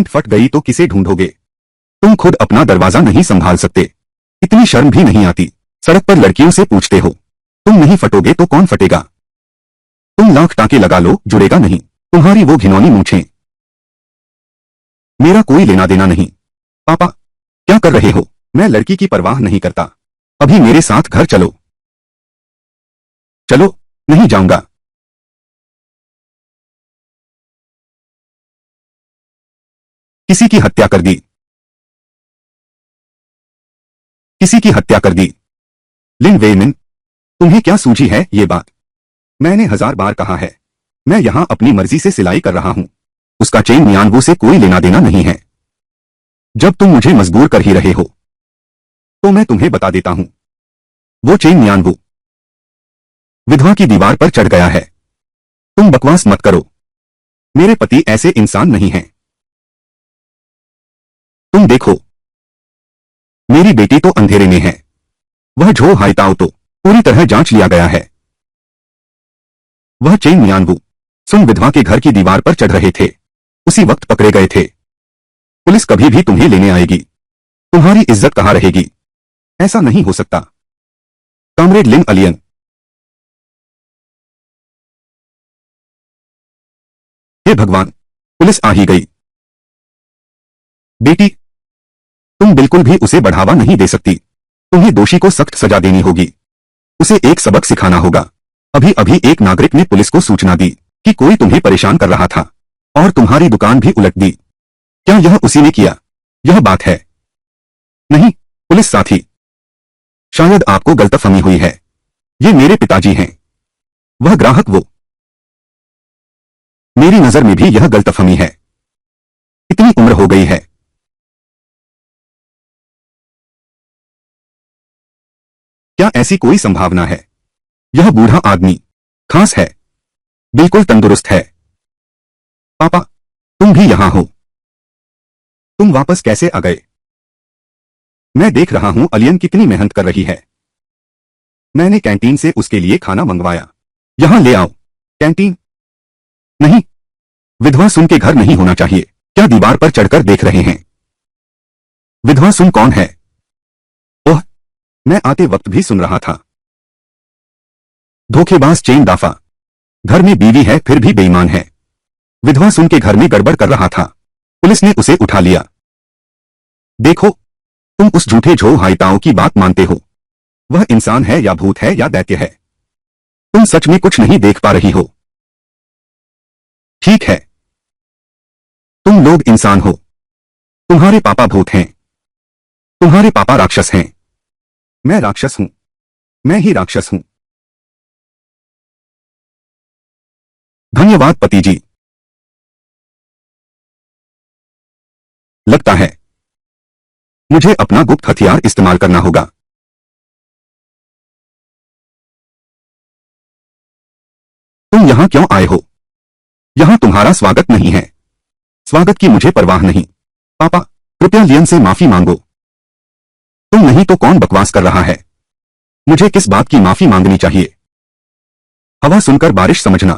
Pant फट गई तो किसे ढूंढोगे? तुम खुद अपना दरवाजा नहीं संभाल सकते। इतनी शर्म भी नहीं आती। सड़क पर लड़कियों से पूछते हो। तुम नहीं फटोगे तो कौन फटेगा? तुम लाख टांके लगा लो, जुड़ेगा नहीं। तुम्हारी वो घिनौनी मूंछें। मेरा कोई लेना देना नहीं। पापा, क्या कर रहे हो? मैं लड़की की परवाह नहीं करता। अभी मेरे साथ घर चलो। चलो। नहीं जाऊंगा। किसी की हत्या कर दी। किसी की हत्या कर दी। लिन वेइमिन, तुम्हें क्या सूझी है ये बात? मैंने 1000 बार कहा है, मैं यहां अपनी मर्जी से सिलाई कर रहा हूं। उसका चेन मियानवू से कोई लेना देना नहीं है। जब तुम मुझे मजबूर कर ही रहे हो तो मैं तुम्हें बता देता हूं। वो चेन मियानवू विधवा की दीवार पर चढ़ गया है। तुम बकवास मत करो। मेरे पति ऐसे इंसान नहीं हैं। तुम देखो, मेरी बेटी तो अंधेरे में है। वह झो हाइताओ तो पूरी तरह जांच लिया गया है। वह चेन मियानवू सुन विधवा के घर की दीवार पर चढ़ रहे थे, उसी वक्त पकड़े गए थे। पुलिस कभी भी तुम्हें लेने आएगी। तुम्हारी इज्जत कहां रहेगी? ऐसा नहीं हो सकता। कॉमरेड लिन अलियन। हे भगवान, पुलिस आ ही गई। बेटी, तुम बिल्कुल भी उसे बढ़ावा नहीं दे सकती। तुम्हें दोषी को सख्त सजा देनी होगी। उसे एक सबक सिखाना होगा। अभी अभी एक नागरिक ने पुलिस को सूचना दी कि कोई तुम्हें परेशान कर रहा था और तुम्हारी दुकान भी उलट दी। क्या यह उसी ने किया? यह बात है। नहीं, पुलिस साथी। शायद आपको गलतफहमी हुई है। ये मेरे पिताजी हैं। वह ग्राहक वो। मेरी नजर में भी यह गलतफहमी है। इतनी उम्र हो गई है। क्या ऐसी कोई संभावना है? यह बूढ़ा आदमी खास है, बिल्कुल तंदुरुस्त है। पापा, तुम भी यहां हो। तुम वापस कैसे आ गए? मैं देख रहा हूं अलियन कितनी मेहनत कर रही है। मैंने कैंटीन से उसके लिए खाना मंगवाया। यहां ले आओ। कैंटीन नहीं, विधवा सुन के घर नहीं होना चाहिए। क्या दीवार पर चढ़कर देख रहे हैं? विधवा सुन कौन है? ओह, मैं आते वक्त भी सुन रहा था। धोखेबाज चेन दाफा। घर में बीवी है फिर भी बेईमान है। विधवा सुन के घर में गड़बड़ कर रहा था। पुलिस ने उसे उठा लिया। देखो, तुम उस झूठे झो हाइताओं की बात मानते हो। वह इंसान है या भूत है या दैत्य है? तुम सच में कुछ नहीं देख पा रही हो। ठीक है, तुम लोग इंसान हो। तुम्हारे पापा भूत हैं। तुम्हारे पापा राक्षस हैं। मैं राक्षस हूं। मैं ही राक्षस हूं। धन्यवाद पति जी। लगता है मुझे अपना गुप्त हथियार इस्तेमाल करना होगा। तुम यहां क्यों आए हो? यहां तुम्हारा स्वागत नहीं है। स्वागत की मुझे परवाह नहीं। पापा, कृपया लियन से माफी मांगो। तुम नहीं तो कौन बकवास कर रहा है? मुझे किस बात की माफी मांगनी चाहिए? हवा सुनकर बारिश समझना।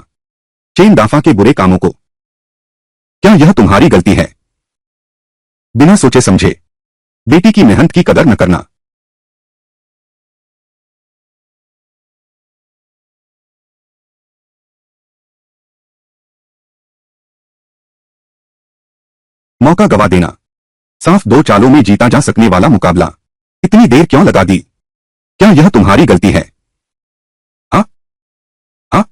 चेन दाफा के बुरे कामों को। क्या यह तुम्हारी गलती है? बिना सोचे समझे बेटी की मेहनत की कदर न करना। मौका गवा देना। साफ 2 चालों में जीता जा सकने वाला मुकाबला। इतनी देर क्यों लगा दी? क्या यह तुम्हारी गलती है? हाँ? हाँ?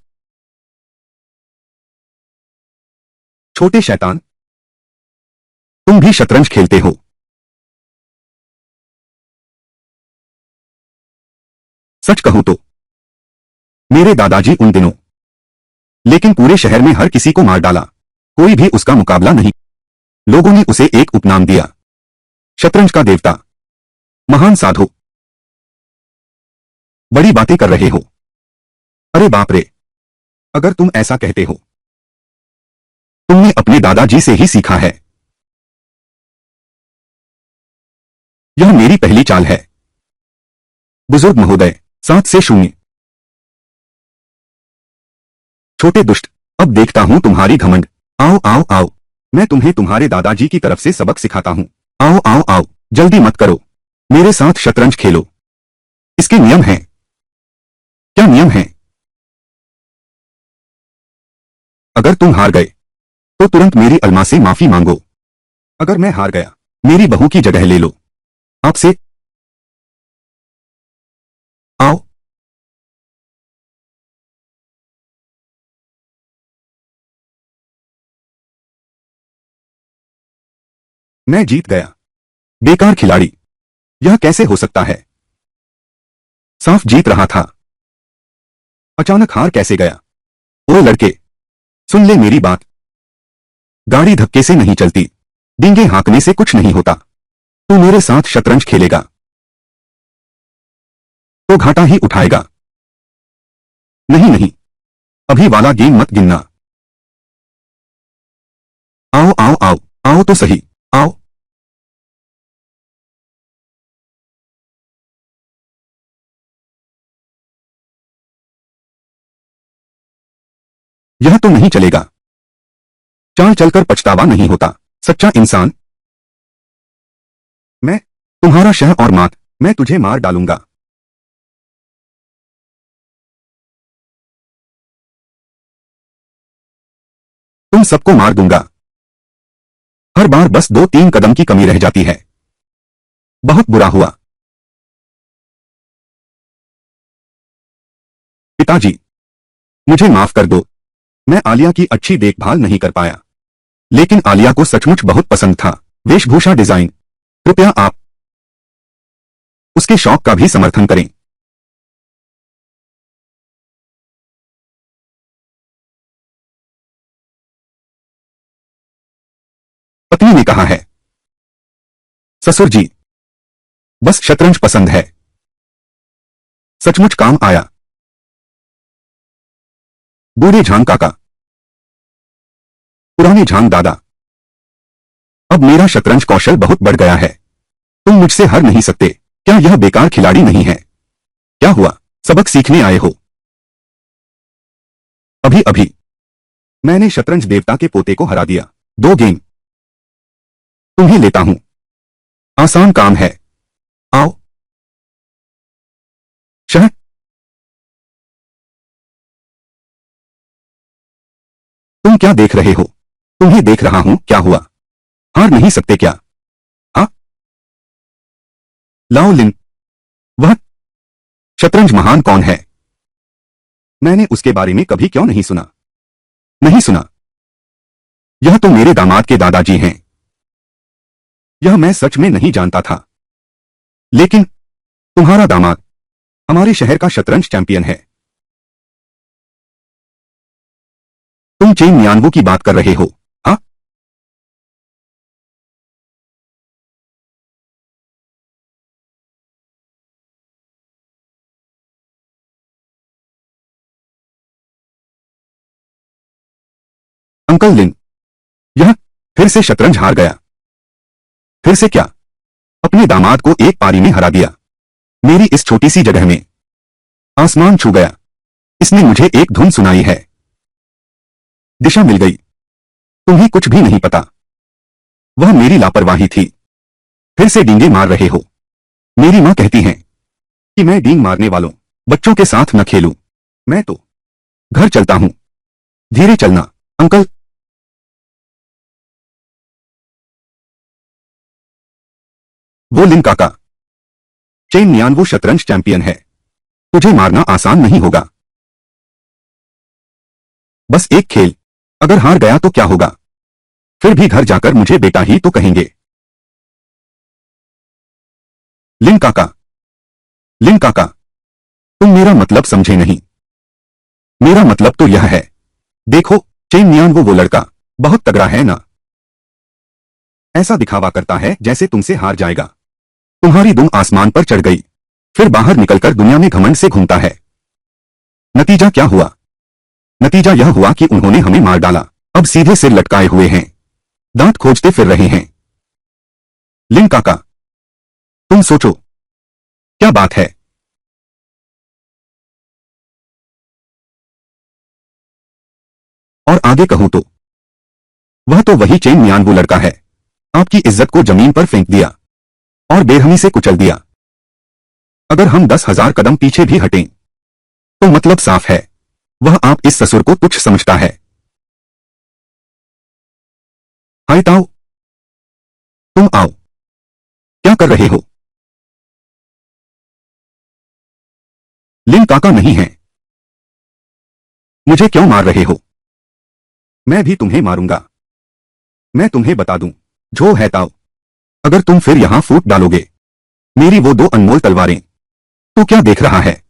छोटे शैतान, तुम भी शतरंज खेलते हो। सच कहूं तो मेरे दादाजी उन दिनों, लेकिन पूरे शहर में हर किसी को मार डाला। कोई भी उसका मुकाबला नहीं। लोगों ने उसे एक उपनाम दिया, शतरंज का देवता। महान साधु। बड़ी बातें कर रहे हो। अरे बाप रे, अगर तुम ऐसा कहते हो, तुमने अपने दादाजी से ही सीखा है। यह मेरी पहली चाल है। बुजुर्ग महोदय, 7 से 0। छोटे दुष्ट, अब देखता हूं तुम्हारी घमंड। आओ आओ आओ। मैं तुम्हें तुम्हारे दादाजी की तरफ से सबक सिखाता हूं। आओ आओ आओ, जल्दी मत करो, मेरे साथ शतरंज खेलो। इसके नियम हैं। क्या नियम हैं? अगर तुम हार गए तो तुरंत मेरी अल्मा से माफी मांगो। अगर मैं हार गया, मेरी बहू की जगह ले लो। आपसे। आओ। मैं जीत गया। बेकार खिलाड़ी, यह कैसे हो सकता है? साफ जीत रहा था, अचानक हार कैसे गया? ओए लड़के, सुन ले मेरी बात। गाड़ी धक्के से नहीं चलती, डींगे हाँकने से कुछ नहीं होता। तू मेरे साथ शतरंज खेलेगा तो घाटा ही उठाएगा। नहीं नहीं, अभी वाला गेम मत गिनना। आओ आओ आओ, आओ तो सही, आओ। यह तो नहीं चलेगा। चाल चलकर पछतावा नहीं होता, सच्चा इंसान। मैं तुम्हारा शह और मात, मैं तुझे मार डालूंगा। तुम सबको मार दूंगा। हर बार बस 2-3 कदम की कमी रह जाती है। बहुत बुरा हुआ। पिताजी, मुझे माफ कर दो। मैं आलिया की अच्छी देखभाल नहीं कर पाया। लेकिन आलिया को सचमुच बहुत पसंद था वेशभूषा डिजाइन। कृपया आप उसके शौक का भी समर्थन करें। पत्नी ने कहा है। ससुर जी, बस शतरंज पसंद है। सचमुच काम आया। बूढ़े झांग काका, पुराने झांग दादा, अब मेरा शतरंज कौशल बहुत बढ़ गया है। तुम मुझसे हार नहीं सकते। क्या यह बेकार खिलाड़ी नहीं है? क्या हुआ? सबक सीखने आए हो? अभी अभी मैंने शतरंज देवता के पोते को हरा दिया। 2 गेम। तुम्हें लेता हूं। आसान काम है। आओ। शह। तुम क्या देख रहे हो? तुम्हें देख रहा हूं, क्या हुआ? हार नहीं सकते क्या? हाँ। लाओ लिन। वह शतरंज महान कौन है? मैंने उसके बारे में कभी क्यों नहीं सुना? नहीं सुना। यह तो मेरे दामाद के दादाजी हैं। यह मैं सच में नहीं जानता था। लेकिन तुम्हारा दामाद हमारे शहर का शतरंज चैंपियन है। तुम चेन मियानवो की बात कर रहे हो? हाँ। अंकल लिन, यह फिर से शतरंज हार गया। फिर से क्या? अपने दामाद को एक पारी में हरा दिया। मेरी इस छोटी सी जगह में आसमान छू गया। इसने मुझे एक धुन सुनाई है। दिशा मिल गई। तुम्हें कुछ भी नहीं पता। वह मेरी लापरवाही थी। फिर से डींगे मार रहे हो। मेरी मां कहती हैं कि मैं डींग मारने वालों बच्चों के साथ न खेलूं। मैं तो घर चलता हूं। धीरे चलना, अंकल। वो लिन काका, चेन मियानवो शतरंज चैंपियन है। तुझे मारना आसान नहीं होगा। बस एक खेल। अगर हार गया तो क्या होगा? फिर भी घर जाकर मुझे बेटा ही तो कहेंगे। लिन काका, लिन काका, तुम मेरा मतलब समझे नहीं। मेरा मतलब तो यह है। देखो, चेन मियान वो लड़का बहुत तगड़ा है ना। ऐसा दिखावा करता है जैसे तुमसे हार जाएगा। तुम्हारी दुम आसमान पर चढ़ गई। फिर बाहर निकलकर दुनिया में घमंड से घूमता है। नतीजा क्या हुआ? नतीजा यह हुआ कि उन्होंने हमें मार डाला। अब सीधे सिर लटकाए हुए हैं, दांत खोजते फिर रहे हैं। लिन काका, तुम सोचो, क्या बात है? और आगे कहूं तो वह तो वही चेन मियान वो लड़का है। आपकी इज्जत को जमीन पर फेंक दिया और बेरहमी से कुचल दिया। अगर हम 10,000 कदम पीछे भी हटें तो मतलब साफ है, वह आप इस ससुर को तुच्छ समझता है। हाय ताऊ, तुम आओ। क्या कर रहे हो? लिन काका नहीं है। मुझे क्यों मार रहे हो? मैं भी तुम्हें मारूंगा। मैं तुम्हें बता दूं, जो है ताऊ, अगर तुम फिर यहां फूट डालोगे मेरी वो 2 अनमोल तलवारें, तो क्या देख रहा है?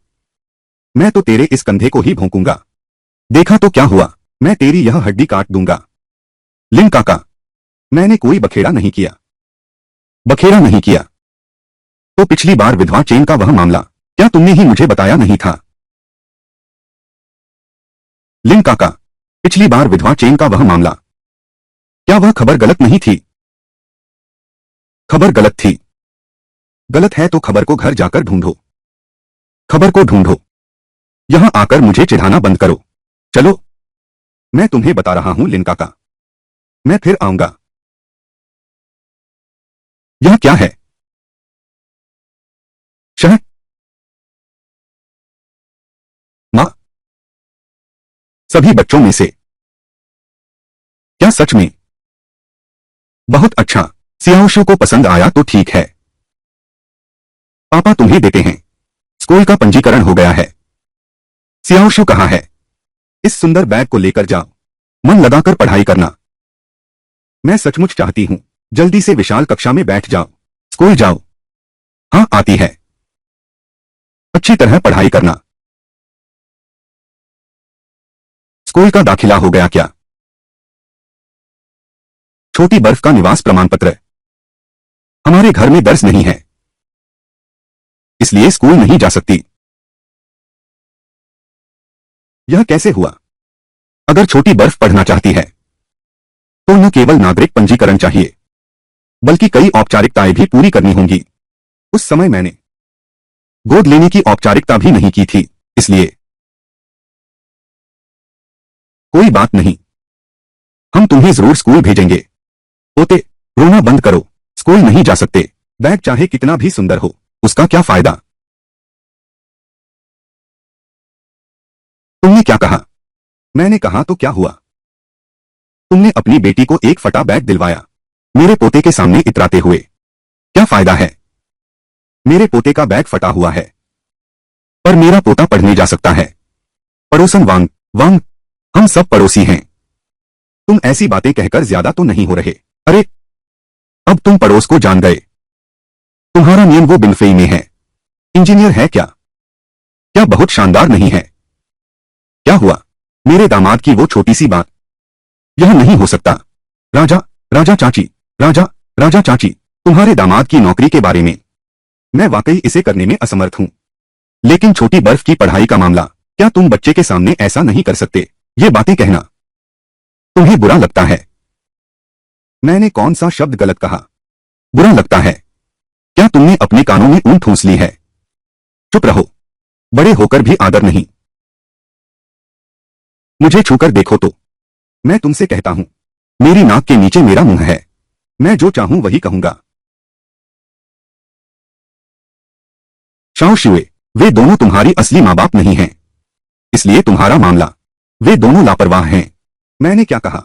मैं तो तेरे इस कंधे को ही भोंकूंगा। देखा तो क्या हुआ, मैं तेरी यह हड्डी काट दूंगा। लिन काका, मैंने कोई बखेड़ा नहीं किया। बखेड़ा नहीं किया तो पिछली बार विधवा चेन का वह मामला क्या तुमने ही मुझे बताया नहीं था? लिन काका, पिछली बार विधवा चेन का वह मामला, क्या वह खबर गलत नहीं थी? खबर गलत थी। गलत है तो खबर को घर जाकर ढूंढो। खबर को ढूंढो। यहां आकर मुझे चिढ़ाना बंद करो। चलो, मैं तुम्हें बता रहा हूं लिन काका, मैं फिर आऊंगा। यह क्या है? शहर? मां? सभी बच्चों में से? क्या सच में? बहुत अच्छा, सियाओशु को पसंद आया तो ठीक है। पापा तुम्हें देते हैं। स्कूल का पंजीकरण हो गया है। सियाओशु कहाँ है? इस सुंदर बैग को लेकर जाओ। मन लगाकर पढ़ाई करना। मैं सचमुच चाहती हूं जल्दी से विशाल कक्षा में बैठ जाओ। स्कूल जाओ। हाँ, आती है। अच्छी तरह पढ़ाई करना। स्कूल का दाखिला हो गया क्या? छोटी बर्फ का निवास प्रमाण पत्र हमारे घर में दर्ज नहीं है, इसलिए स्कूल नहीं जा सकती। यह कैसे हुआ? अगर छोटी बर्फ पढ़ना चाहती है तो न केवल नागरिक पंजीकरण चाहिए, बल्कि कई औपचारिकताएं भी पूरी करनी होंगी। उस समय मैंने गोद लेने की औपचारिकता भी नहीं की थी, इसलिए। कोई बात नहीं, हम तुम्हें जरूर स्कूल भेजेंगे। पोते, रोना बंद करो। स्कूल नहीं जा सकते। बैग चाहे कितना भी सुंदर हो, उसका क्या फायदा? तुमने क्या कहा? मैंने कहा तो क्या हुआ? तुमने अपनी बेटी को एक फटा बैग दिलवाया, मेरे पोते के सामने इतराते हुए। क्या फायदा है? मेरे पोते का बैग फटा हुआ है, पर मेरा पोता पढ़ने जा सकता है। पड़ोसन वांग, वांग, हम सब पड़ोसी हैं। तुम ऐसी बातें कहकर ज्यादा तो नहीं हो रहे? अरे, अब तुम पड़ोस को जान गए। तुम्हारा नियम वो बिनफेई में है। इंजीनियर है क्या? क्या बहुत शानदार नहीं है? क्या हुआ? मेरे दामाद की वो छोटी सी बात। यह नहीं हो सकता। राजा, राजा चाची, राजा, राजा चाची, तुम्हारे दामाद की नौकरी के बारे में मैं वाकई इसे करने में असमर्थ हूं। लेकिन छोटी बर्फ की पढ़ाई का मामला, क्या तुम बच्चे के सामने ऐसा नहीं कर सकते? ये बातें कहना तुम्हें बुरा लगता है? मैंने कौन सा शब्द गलत कहा? बुरा लगता है? क्या तुमने अपने कानों में ऊन ठूंस ली है? चुप रहो, बड़े होकर भी आदर नहीं। मुझे छूकर देखो तो मैं तुमसे कहता हूं, मेरी नाक के नीचे मेरा मुंह है। मैं जो चाहूं वही कहूंगा। शाओ शुए, वे दोनों तुम्हारी असली मां बाप नहीं हैं, इसलिए तुम्हारा मामला, वे दोनों लापरवाह हैं। मैंने क्या कहा?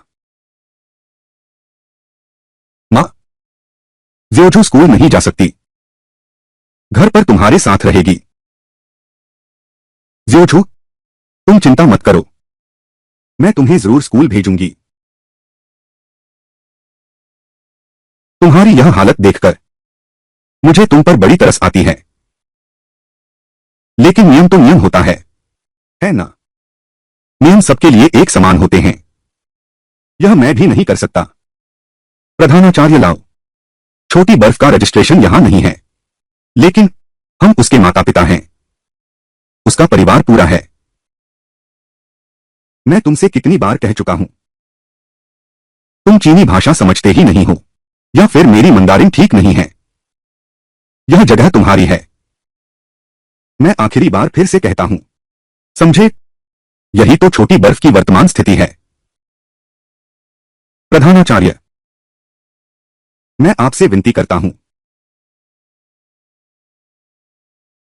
मां, ज्योजू स्कूल नहीं जा सकती, घर पर तुम्हारे साथ रहेगी। ज्योजू, तुम चिंता मत करो, मैं तुम्हें जरूर स्कूल भेजूंगी। तुम्हारी यह हालत देखकर मुझे तुम पर बड़ी तरस आती है। लेकिन नियम तो नियम होता है ना? नियम सबके लिए एक समान होते हैं। यह मैं भी नहीं कर सकता। प्रधानाचार्य लाओ, छोटी बर्फ का रजिस्ट्रेशन यहां नहीं है, लेकिन हम उसके माता पिता हैं, उसका परिवार पूरा है। मैं तुमसे कितनी बार कह चुका हूं, तुम चीनी भाषा समझते ही नहीं हो, या फिर मेरी मंदारिन ठीक नहीं है। यह जगह तुम्हारी है। मैं आखिरी बार फिर से कहता हूं, समझे? यही तो छोटी बर्फ की वर्तमान स्थिति है। प्रधानाचार्य, मैं आपसे विनती करता हूं।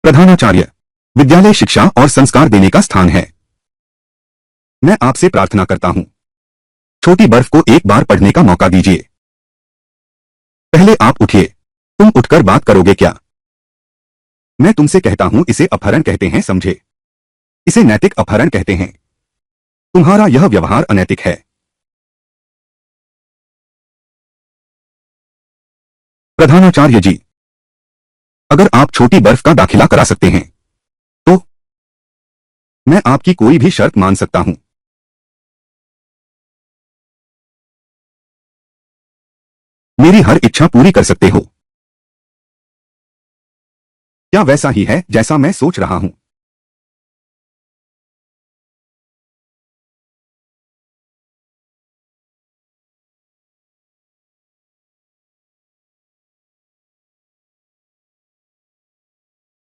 प्रधानाचार्य, विद्यालय शिक्षा और संस्कार देने का स्थान है। मैं आपसे प्रार्थना करता हूं, छोटी बर्फ को एक बार पढ़ने का मौका दीजिए। पहले आप उठिए। तुम उठकर बात करोगे क्या? मैं तुमसे कहता हूं, इसे अपहरण कहते हैं, समझे? इसे नैतिक अपहरण कहते हैं। तुम्हारा यह व्यवहार अनैतिक है। प्रधानाचार्य जी, अगर आप छोटी बर्फ का दाखिला करा सकते हैं तो मैं आपकी कोई भी शर्त मान सकता हूं। मेरी हर इच्छा पूरी कर सकते हो। क्या वैसा ही है जैसा मैं सोच रहा हूं?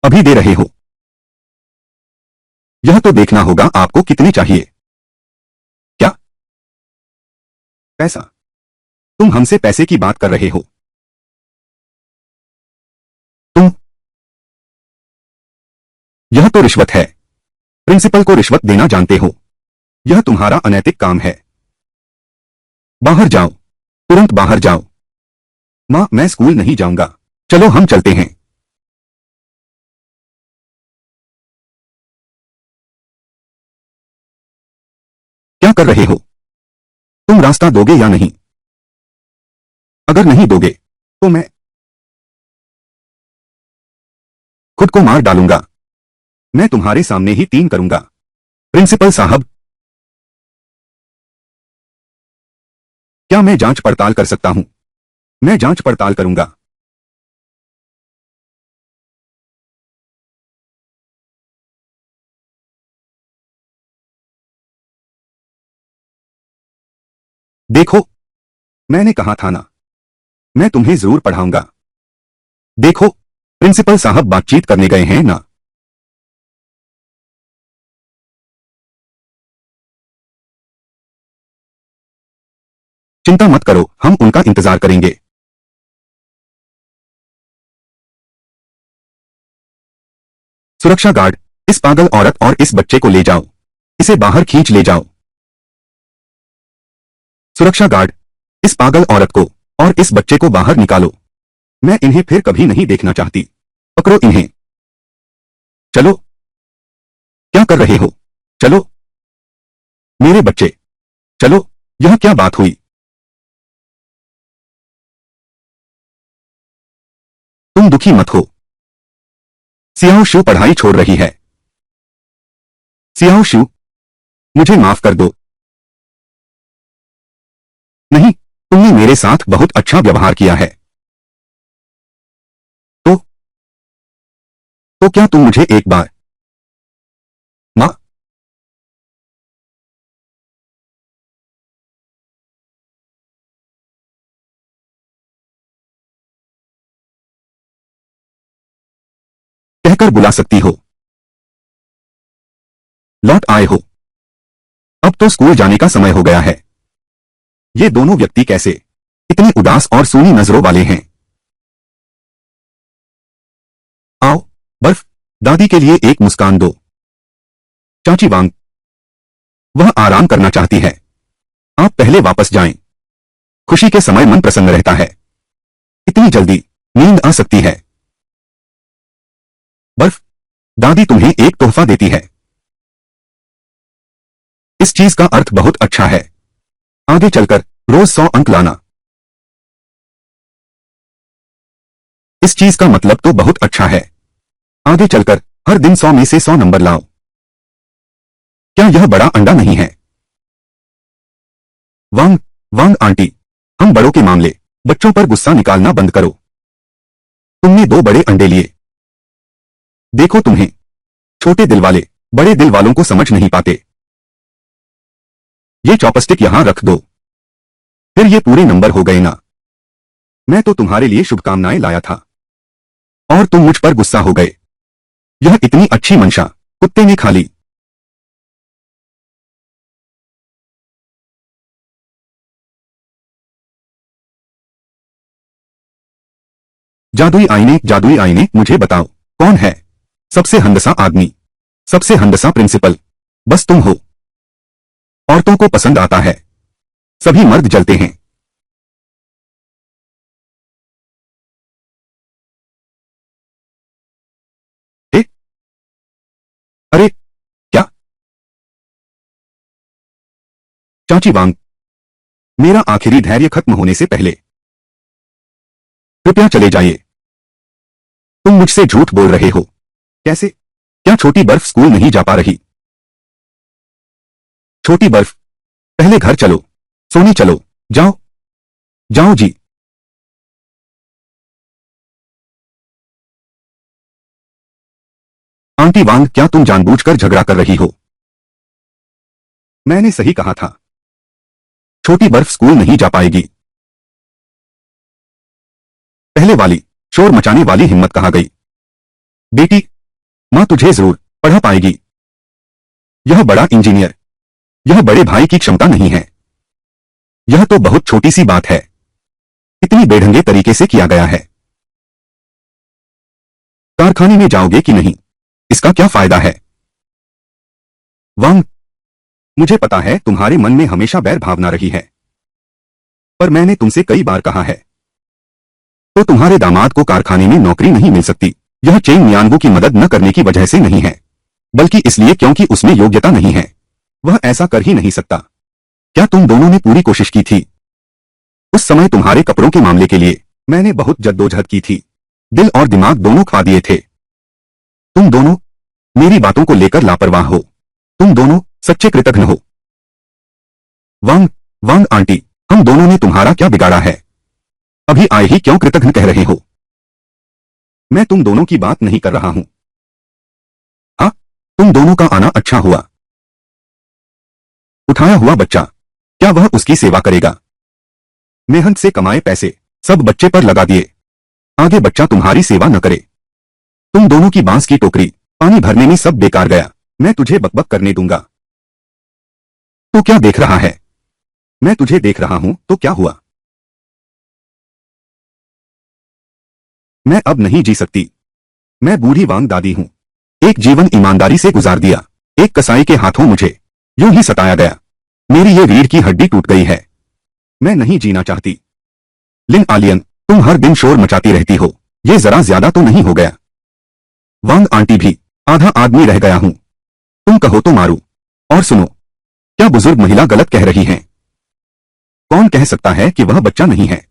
अभी दे रहे हो? यह तो देखना होगा आपको कितने चाहिए। क्या? पैसा? तुम हमसे पैसे की बात कर रहे हो? तुम? यह तो रिश्वत है। प्रिंसिपल को रिश्वत देना जानते हो? यह तुम्हारा अनैतिक काम है। बाहर जाओ, तुरंत बाहर जाओ। मां, मैं स्कूल नहीं जाऊंगा। चलो हम चलते हैं। क्या कर रहे हो? तुम रास्ता दोगे या नहीं? अगर नहीं दोगे तो मैं खुद को मार डालूंगा। मैं तुम्हारे सामने ही 3 करूंगा। प्रिंसिपल साहब, क्या मैं जांच पड़ताल कर सकता हूं? मैं जांच पड़ताल करूंगा। देखो, मैंने कहा था ना, मैं तुम्हें जरूर पढ़ाऊंगा। देखो, प्रिंसिपल साहब बातचीत करने गए हैं ना। चिंता मत करो, हम उनका इंतजार करेंगे। सुरक्षा गार्ड, इस पागल औरत और इस बच्चे को ले जाओ। इसे बाहर खींच ले जाओ। सुरक्षा गार्ड, इस पागल औरत को और इस बच्चे को बाहर निकालो। मैं इन्हें फिर कभी नहीं देखना चाहती। पकड़ो इन्हें। चलो। क्या कर रहे हो? चलो। मेरे बच्चे, चलो। यह क्या बात हुई? तुम दुखी मत हो। सियाओ शू पढ़ाई छोड़ रही है। सियाओ शू, मुझे माफ कर दो। नहीं, तुमने मेरे साथ बहुत अच्छा व्यवहार किया है। तो क्या तुम मुझे एक बार? मां, कहकर बुला सकती हो। लौट आए हो? अब तो स्कूल जाने का समय हो गया है। ये दोनों व्यक्ति कैसे इतने उदास और सूनी नजरों वाले हैं? आओ, बर्फ, दादी के लिए एक मुस्कान दो। चाची वांग, वह आराम करना चाहती है। आप पहले वापस जाएं। खुशी के समय मन प्रसन्न रहता है। इतनी जल्दी नींद आ सकती है। बर्फ, दादी तुम्हें एक तोहफा देती है। इस चीज का अर्थ बहुत अच्छा है। आगे चलकर रोज 100 अंक लाना। इस चीज का मतलब तो बहुत अच्छा है। आगे चलकर हर दिन 100 में से 100 नंबर लाओ। क्या यह बड़ा अंडा नहीं है? वांग, वांग आंटी, हम बड़ों के मामले बच्चों पर गुस्सा निकालना बंद करो। तुमने 2 बड़े अंडे लिए। देखो तुम्हें, छोटे दिल वाले बड़े दिल वालों को समझ नहीं पाते। ये चॉपस्टिक यहां रख दो। फिर ये पूरे नंबर हो गए ना। मैं तो तुम्हारे लिए शुभकामनाएं लाया था और तुम मुझ पर गुस्सा हो गए। यह इतनी अच्छी मंशा कुत्ते ने खा ली। जादुई आईने, मुझे बताओ, कौन है सबसे हंदसा आदमी, सबसे हंदसा प्रिंसिपल? बस तुम हो। औरतों को पसंद आता है, सभी मर्द जलते हैं। ए? अरे क्या? चाची वांग, मेरा आखिरी धैर्य खत्म होने से पहले कृपया चले जाइए। तुम मुझसे झूठ बोल रहे हो। कैसे? क्या छोटी बर्फ स्कूल नहीं जा पा रही? छोटी बर्फ, पहले घर चलो, सोने चलो, जाओ, जाओ जी। आंटी वांग, क्या तुम जानबूझकर झगड़ा कर रही हो? मैंने सही कहा था, छोटी बर्फ स्कूल नहीं जा पाएगी। पहले वाली शोर मचाने वाली हिम्मत कहाँ गई? बेटी, मां तुझे जरूर पढ़ा पाएगी। यह बड़ा इंजीनियर, यह बड़े भाई की क्षमता नहीं है। यह तो बहुत छोटी सी बात है, इतनी बेढंगे तरीके से किया गया है। कारखाने में जाओगे कि नहीं, इसका क्या फायदा है? वांग, मुझे पता है तुम्हारे मन में हमेशा बैर भावना रही है, पर मैंने तुमसे कई बार कहा है तो तुम्हारे दामाद को कारखाने में नौकरी नहीं मिल सकती। यह चेंग मियानवू की मदद न करने की वजह से नहीं है, बल्कि इसलिए क्योंकि उसमें योग्यता नहीं है। वह ऐसा कर ही नहीं सकता। क्या तुम दोनों ने पूरी कोशिश की थी? उस समय तुम्हारे कपड़ों के मामले के लिए मैंने बहुत जद्दोजहद की थी, दिल और दिमाग दोनों खा दिए थे। तुम दोनों मेरी बातों को लेकर लापरवाह हो, तुम दोनों सच्चे कृतघ्न हो। वांग, वांग आंटी, हम दोनों ने तुम्हारा क्या बिगाड़ा है? अभी आए ही क्यों कृतघ्न कह रहे हो? मैं तुम दोनों की बात नहीं कर रहा हूं। हाँ, तुम दोनों का आना अच्छा हुआ। उठाया हुआ बच्चा, क्या वह उसकी सेवा करेगा? मेहनत से कमाए पैसे सब बच्चे पर लगा दिए, आगे बच्चा तुम्हारी सेवा न करे। तुम दोनों की बांस की टोकरी पानी भरने में सब बेकार गया। मैं तुझे बकबक करने दूंगा तो क्या देख रहा है? मैं तुझे देख रहा हूं तो क्या हुआ? मैं अब नहीं जी सकती। मैं बूढ़ी वांग दादी हूं, एक जीवन ईमानदारी से गुजार दिया, एक कसाई के हाथों मुझे यूं ही सताया गया। मेरी ये रीढ़ की हड्डी टूट गई है, मैं नहीं जीना चाहती। लिन आलियन, तुम हर दिन शोर मचाती रहती हो, ये जरा ज्यादा तो नहीं हो गया? वांग आंटी भी, आधा आदमी रह गया हूं, तुम कहो तो मारूं। और सुनो, क्या बुजुर्ग महिला गलत कह रही हैं? कौन कह सकता है कि वह बच्चा नहीं है?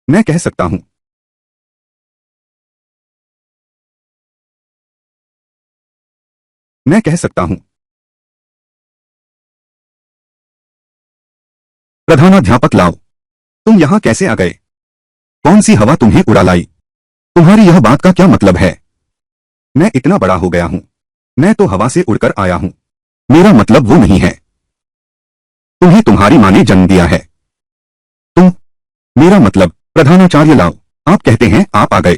मैं कह सकता हूं। मैं कह सकता हूं। प्रधानाध्यापक लाओ, तुम यहां कैसे आ गए? कौन सी हवा तुम्हें उड़ा लाई? तुम्हारी यह बात का क्या मतलब है? मैं इतना बड़ा हो गया हूं, मैं तो हवा से उड़कर आया हूं। मेरा मतलब वो नहीं है। तुम्हें तुम्हारी मां ने जन्म दिया है। तुम, मेरा मतलब, प्रधानाचार्य लाओ, आप कहते हैं आप आ गए।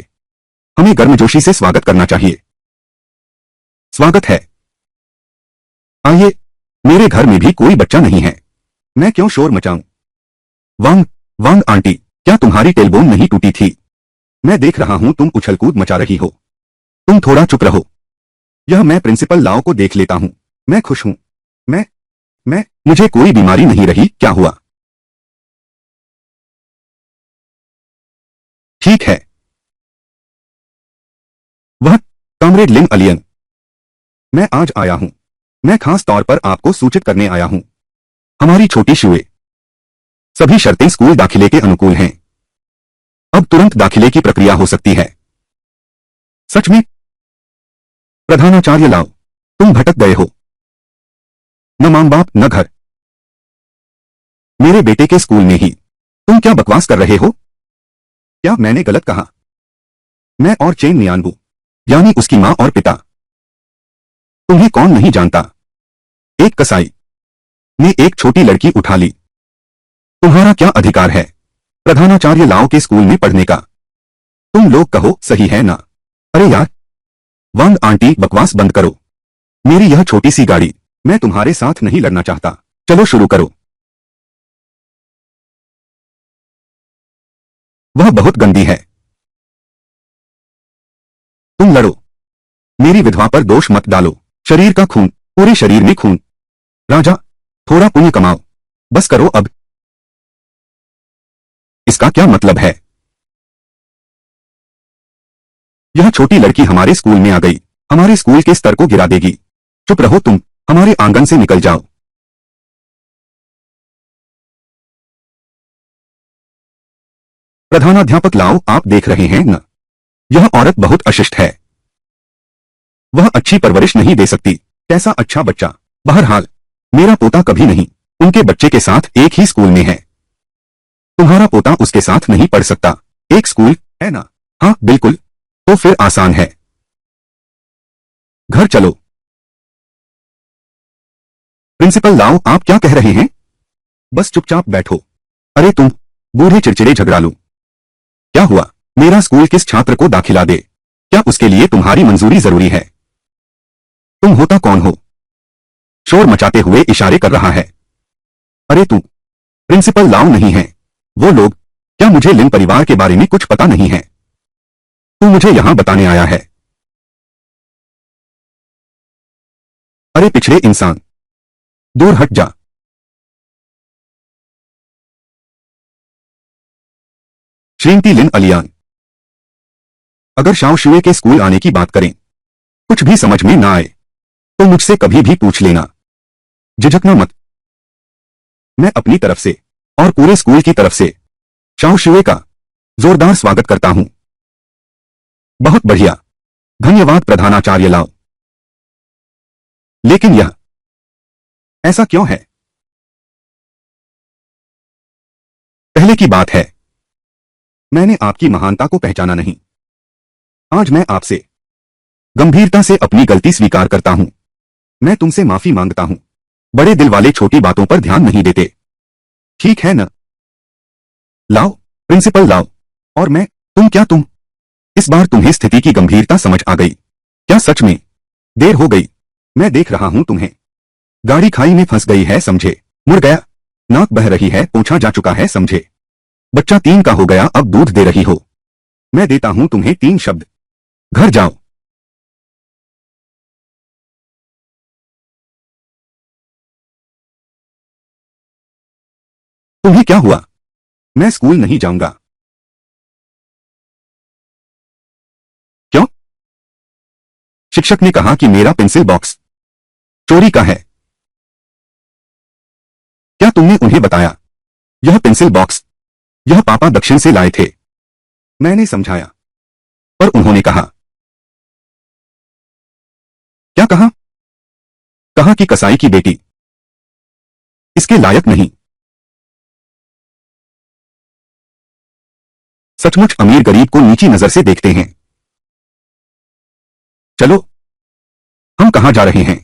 हमें गर्मजोशी से स्वागत करना चाहिए। स्वागत है। आइए, मेरे घर में भी कोई बच्चा नहीं है, मैं क्यों शोर मचाऊं? वांग, वांग आंटी, क्या तुम्हारी टेलबोन नहीं टूटी थी? मैं देख रहा हूं तुम उछलकूद मचा रही हो। तुम थोड़ा चुप रहो। यह मैं प्रिंसिपल लाओ को देख लेता हूं। मैं खुश हूं। मुझे कोई बीमारी नहीं रही, क्या हुआ? ठीक है। वह, कॉमरेड लिंग अलियन, मैं आज आया हूं। मैं खास तौर पर आपको सूचित करने आया हूं। हमारी छोटी शुए, सभी शर्तें स्कूल दाखिले के अनुकूल हैं। अब तुरंत दाखिले की प्रक्रिया हो सकती है। सच में? प्रधानाचार्य लाओ, तुम भटक गए हो। न मां बाप न घर, मेरे बेटे के स्कूल में ही तुम क्या बकवास कर रहे हो? क्या मैंने गलत कहा? मैं और चेन मियानबू, यानी उसकी मां और पिता। तुम्हें कौन नहीं जानता? एक कसाई ने एक छोटी लड़की उठा ली। तुम्हारा क्या अधिकार है प्रधानाचार्य लाओ के स्कूल में पढ़ने का? तुम लोग कहो सही है ना? अरे यार, वांग आंटी बकवास बंद करो। मेरी यह छोटी सी गाड़ी, मैं तुम्हारे साथ नहीं लड़ना चाहता। चलो शुरू करो। वह बहुत गंदी है। तुम लड़ो। मेरी विधवा पर दोष मत डालो। शरीर का खून, पूरे शरीर में खून। राजा, थोड़ा पुण्य कमाओ। बस करो अब। इसका क्या मतलब है? यह छोटी लड़की हमारे स्कूल में आ गई, हमारे स्कूल के स्तर को गिरा देगी। चुप रहो तुम, हमारे आंगन से निकल जाओ। प्रधानाध्यापक लाओ, आप देख रहे हैं न, यह औरत बहुत अशिष्ट है। वह अच्छी परवरिश नहीं दे सकती। कैसा अच्छा बच्चा। बहरहाल, मेरा पोता कभी नहीं उनके बच्चे के साथ एक ही स्कूल में है। तुम्हारा पोता उसके साथ नहीं पढ़ सकता। एक स्कूल है ना? हाँ बिल्कुल। तो फिर आसान है। घर चलो। प्रिंसिपल लाओ, आप क्या कह रहे हैं? बस चुपचाप बैठो। अरे तुम बूढ़े चिड़चिड़े झगड़ालू, क्या हुआ? मेरा स्कूल किस छात्र को दाखिला दे, क्या उसके लिए तुम्हारी मंजूरी जरूरी है? तुम होता कौन हो? शोर मचाते हुए इशारे कर रहा है। अरे तू प्रिंसिपल लाओ नहीं है। वो लोग, क्या मुझे लिन परिवार के बारे में कुछ पता नहीं है? तू मुझे यहां बताने आया है? अरे पिछड़े इंसान, दूर हट जा। श्रीमती लिन अलियान, अगर शाओशुए के स्कूल आने की बात करें, कुछ भी समझ में ना आए तो मुझसे कभी भी पूछ लेना। झिझकना मत। मैं अपनी तरफ से और पूरे स्कूल की तरफ से शाओशुए का जोरदार स्वागत करता हूं। बहुत बढ़िया, धन्यवाद प्रधानाचार्य लाओ। लेकिन यह ऐसा क्यों है? पहले की बात है, मैंने आपकी महानता को पहचाना नहीं। आज मैं आपसे गंभीरता से अपनी गलती स्वीकार करता हूं। मैं तुमसे माफी मांगता हूं। बड़े दिल वाले छोटी बातों पर ध्यान नहीं देते, ठीक है न? लाओ, प्रिंसिपल लाओ। और मैं, तुम इस बार तुम्हें स्थिति की गंभीरता समझ आ गई क्या? सच में देर हो गई। मैं देख रहा हूं तुम्हें। गाड़ी खाई में फंस गई है समझे। मुड़ गया, नाक बह रही है, पोंछा जा चुका है समझे। बच्चा 3 का हो गया, अब दूध दे रही हो। मैं देता हूं तुम्हें 3 शब्द, घर जाओ। तुम्हें क्या हुआ? मैं स्कूल नहीं जाऊंगा। क्यों? शिक्षक ने कहा कि मेरा पेंसिल बॉक्स चोरी का है। क्या तुमने उन्हें बताया? यह पेंसिल बॉक्स, यह पापा दक्षिण से लाए थे। मैंने समझाया, पर उन्होंने कहा। क्या कहा? कहा कि कसाई की बेटी इसके लायक नहीं। सचमुच अमीर गरीब को नीची नजर से देखते हैं। चलो, हम कहां जा रहे हैं?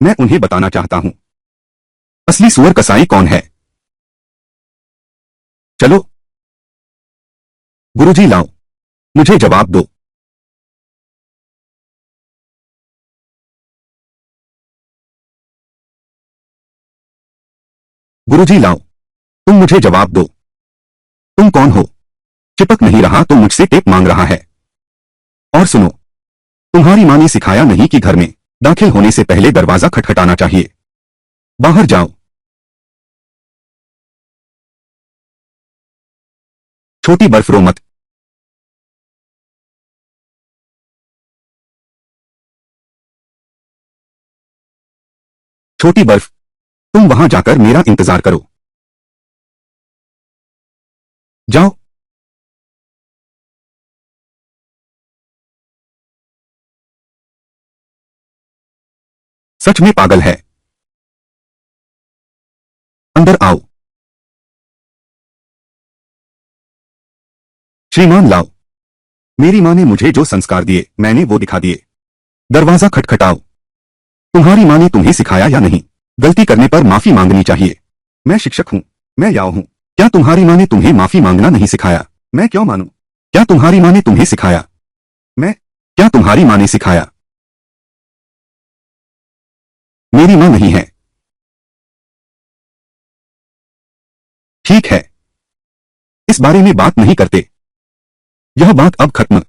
मैं उन्हें बताना चाहता हूं, असली सुअर कसाई कौन है। चलो। गुरुजी लाओ, मुझे जवाब दो। गुरुजी लाओ, तुम मुझे जवाब दो। तुम कौन हो? चिपक नहीं रहा तो मुझसे टेप मांग रहा है। और सुनो, तुम्हारी मां ने सिखाया नहीं कि घर में दाखिल होने से पहले दरवाजा खटखटाना चाहिए। बाहर जाओ। छोटी बर्फ रो मत। छोटी बर्फ, तुम वहां जाकर मेरा इंतजार करो। जाओ। सच में पागल है। अंदर आओ। श्रीमान लाओ, मेरी मां ने मुझे जो संस्कार दिए मैंने वो दिखा दिए। दरवाजा खटखटाओ। तुम्हारी मां ने तुम्हें सिखाया या नहीं? गलती करने पर माफी मांगनी चाहिए। मैं शिक्षक हूं, मैं याओ हूं। क्या तुम्हारी मां ने तुम्हें माफी मांगना नहीं सिखाया? मैं क्यों मानूं? क्या तुम्हारी मां ने तुम्हें सिखाया? मैं, क्या तुम्हारी मां ने सिखाया? मेरी मां नहीं है। ठीक है, इस बारे में बात नहीं करते। यह बात अब खत्म।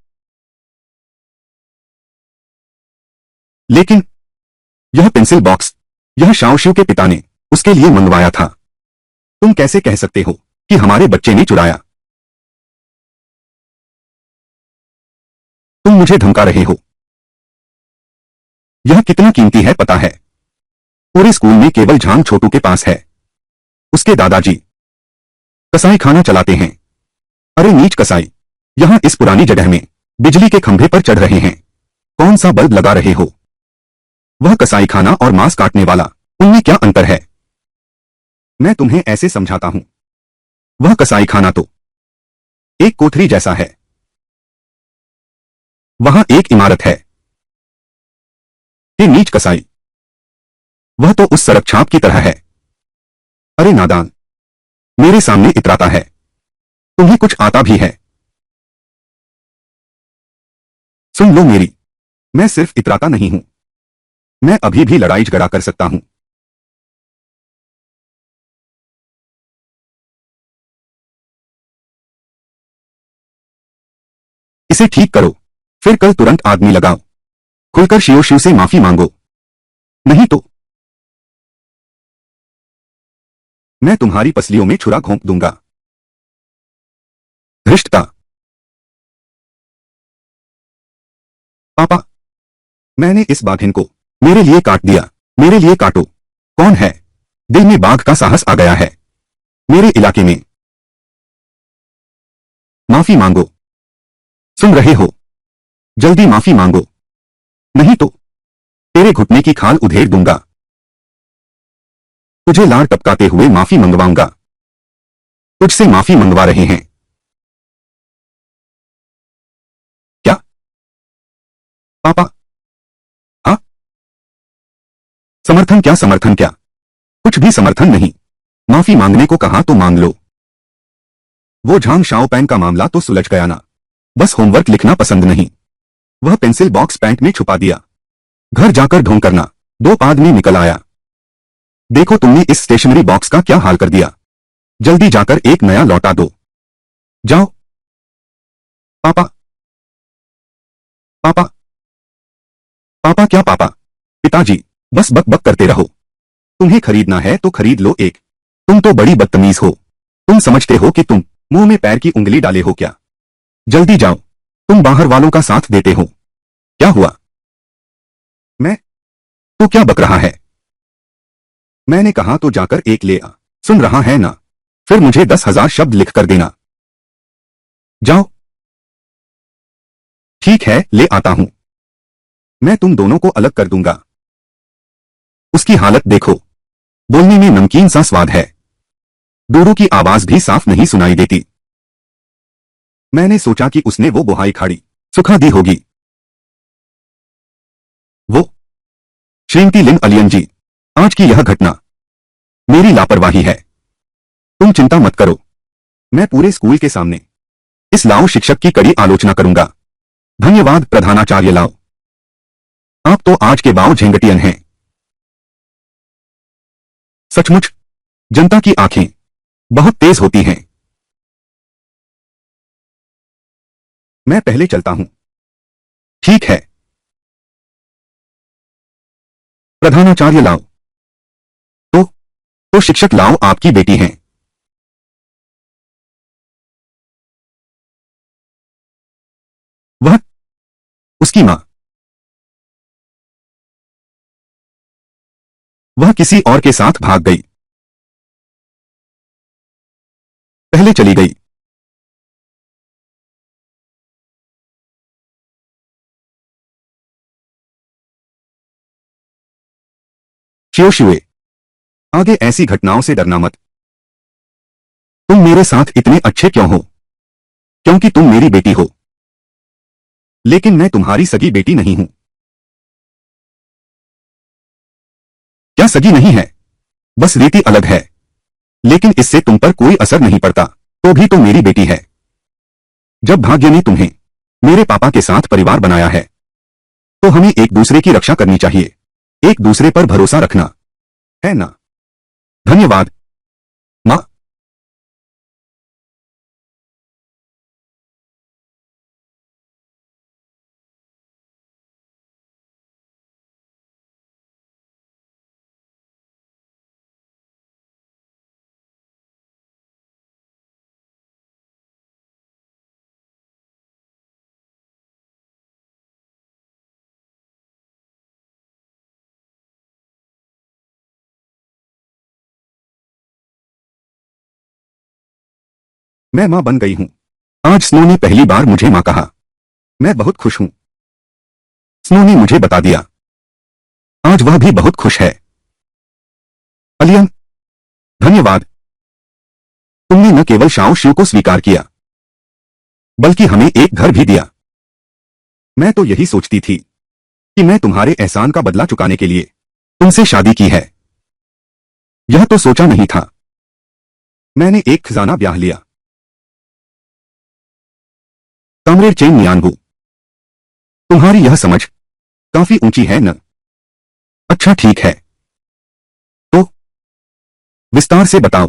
लेकिन यह पेंसिल बॉक्स, यह शाओशू के पिता ने उसके लिए मंगवाया था। तुम कैसे कह सकते हो कि हमारे बच्चे ने चुराया? तुम मुझे धमका रहे हो। यह कितना कीमती है पता है? पूरे स्कूल में केवल झांग छोटू के पास है। उसके दादाजी कसाई खाना चलाते हैं। अरे नीच कसाई, यहां इस पुरानी जगह में बिजली के खंभे पर चढ़ रहे हैं। कौन सा बल्ब लगा रहे हो? वह कसाई खाना और मांस काटने वाला, उनमें क्या अंतर है? मैं तुम्हें ऐसे समझाता हूं। वह कसाई खाना तो एक कोठरी जैसा है। वहां एक इमारत है। ये नीच कसाई, वह तो उस सड़क छाप की तरह है। अरे नादान, मेरे सामने इतराता है। तुम्हें कुछ आता भी है? सुन लो मेरी, मैं सिर्फ इतराता नहीं हूं, मैं अभी भी लड़ाई झगड़ा कर सकता हूं। इसे ठीक करो, फिर कल तुरंत आदमी लगाओ। खुलकर शियोशू से माफी मांगो, नहीं तो मैं तुम्हारी पसलियों में छुरा घोंप दूंगा। धृष्टता। पापा, मैंने इस बाघिन को मेरे लिए काट दिया। मेरे लिए काटो। कौन है? दिल में बाघ का साहस आ गया है। मेरे इलाके में माफी मांगो। सुन रहे हो? जल्दी माफी मांगो, नहीं तो तेरे घुटने की खाल उधेड़ दूंगा। तुझे लार टपकाते हुए माफी मंगवाऊंगा। तुझसे माफी मंगवा रहे हैं क्या पापा? हाँ? समर्थन क्या? समर्थन क्या? कुछ भी समर्थन नहीं। माफी मांगने को कहा तो मांग लो। वो झांग शाओपैंग का मामला तो सुलझ गया ना? बस होमवर्क लिखना पसंद नहीं। वह पेंसिल बॉक्स पैंट में छुपा दिया। घर जाकर ढोंग करना। 2 आदमी निकल आया। देखो तुमने इस स्टेशनरी बॉक्स का क्या हाल कर दिया। जल्दी जाकर एक नया लौटा दो। जाओ। पापा, पापा, पापा क्या पापा? पिताजी, बस बक बक करते रहो। तुम्हें खरीदना है तो खरीद लो एक। तुम तो बड़ी बदतमीज हो। तुम समझते हो कि तुम मुंह में पैर की उंगली डाले हो क्या? जल्दी जाओ। तुम बाहर वालों का साथ देते हो। क्या हुआ? मैं? तो क्या बक रहा है? मैंने कहा तो जाकर एक ले आ। सुन रहा है ना? फिर मुझे 10,000 शब्द लिख कर देना। जाओ। ठीक है, ले आता हूं। मैं तुम दोनों को अलग कर दूंगा। उसकी हालत देखो। बोलने में नमकीन सा स्वाद है। डोरू की आवाज भी साफ नहीं सुनाई देती। मैंने सोचा कि उसने वो बोहाई खाड़ी सुखा दी होगी। वो श्रीमती लिन अलियन जी, आज की यह घटना मेरी लापरवाही है। तुम चिंता मत करो। मैं पूरे स्कूल के सामने इस लाओ शिक्षक की कड़ी आलोचना करूंगा। धन्यवाद प्रधानाचार्य लाओ। आप तो आज के वाओ झेंगटियन हैं। सचमुच, जनता की आंखें बहुत तेज होती हैं। मैं पहले चलता हूं। ठीक है। प्रधानाचार्य लाओ। तो शिक्षक लाओ आपकी बेटी हैं। वह उसकी मां। वह किसी और के साथ भाग गई। पहले चली गई। शियोशुए, आगे ऐसी घटनाओं से डरना मत। तुम मेरे साथ इतने अच्छे क्यों हो? क्योंकि तुम मेरी बेटी हो। लेकिन मैं तुम्हारी सगी बेटी नहीं हूं। क्या सगी नहीं है? बस रीति अलग है। लेकिन इससे तुम पर कोई असर नहीं पड़ता। तो भी तो मेरी बेटी है। जब भाग्य ने तुम्हें मेरे पापा के साथ परिवार बनाया है, तो हमें एक दूसरे की रक्षा करनी चाहिए। एक दूसरे पर भरोसा रखना, है ना? धन्यवाद मां। मैं मां बन गई हूं। आज स्नो ने पहली बार मुझे मां कहा। मैं बहुत खुश हूं। स्नो ने मुझे बता दिया। आज वह भी बहुत खुश है। अलियन, धन्यवाद। तुमने न केवल शाओ शिव को स्वीकार किया, बल्कि हमें एक घर भी दिया। मैं तो यही सोचती थी कि मैं तुम्हारे एहसान का बदला चुकाने के लिए तुमसे शादी की है। यह तो सोचा नहीं था। मैंने एक खजाना ब्याह लिया। कॉमरेड चेंग नियानबू, तुम्हारी यह समझ काफी ऊंची है न? अच्छा ठीक है, तो विस्तार से बताओ।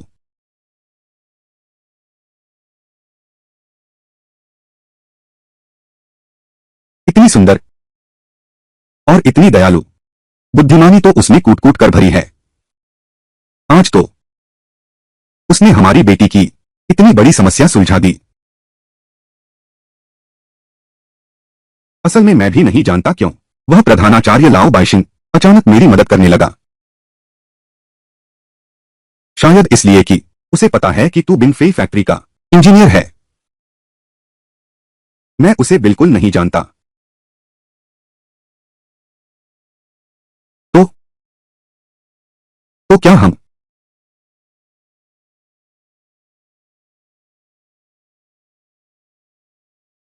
इतनी सुंदर और इतनी दयालु, बुद्धिमानी तो उसने कूट कूट कर भरी है। आज तो उसने हमारी बेटी की इतनी बड़ी समस्या सुलझा दी। असल में मैं भी नहीं जानता क्यों वह प्रधानाचार्य लाओ बाइशिंग अचानक मेरी मदद करने लगा। शायद इसलिए कि उसे पता है कि तू बिनफेई फैक्ट्री का इंजीनियर है। मैं उसे बिल्कुल नहीं जानता। तो क्या हम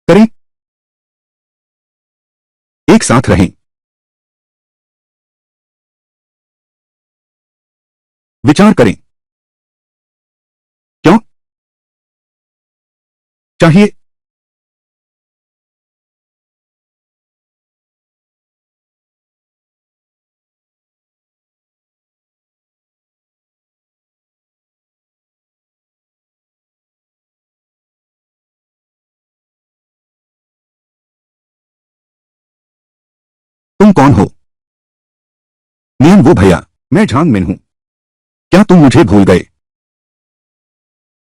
करें? एक साथ रहें? विचार करें। क्यों चाहिए? तुम कौन हो? नियन वो भैया, मैं झांग मिन हूं। क्या तुम मुझे भूल गए?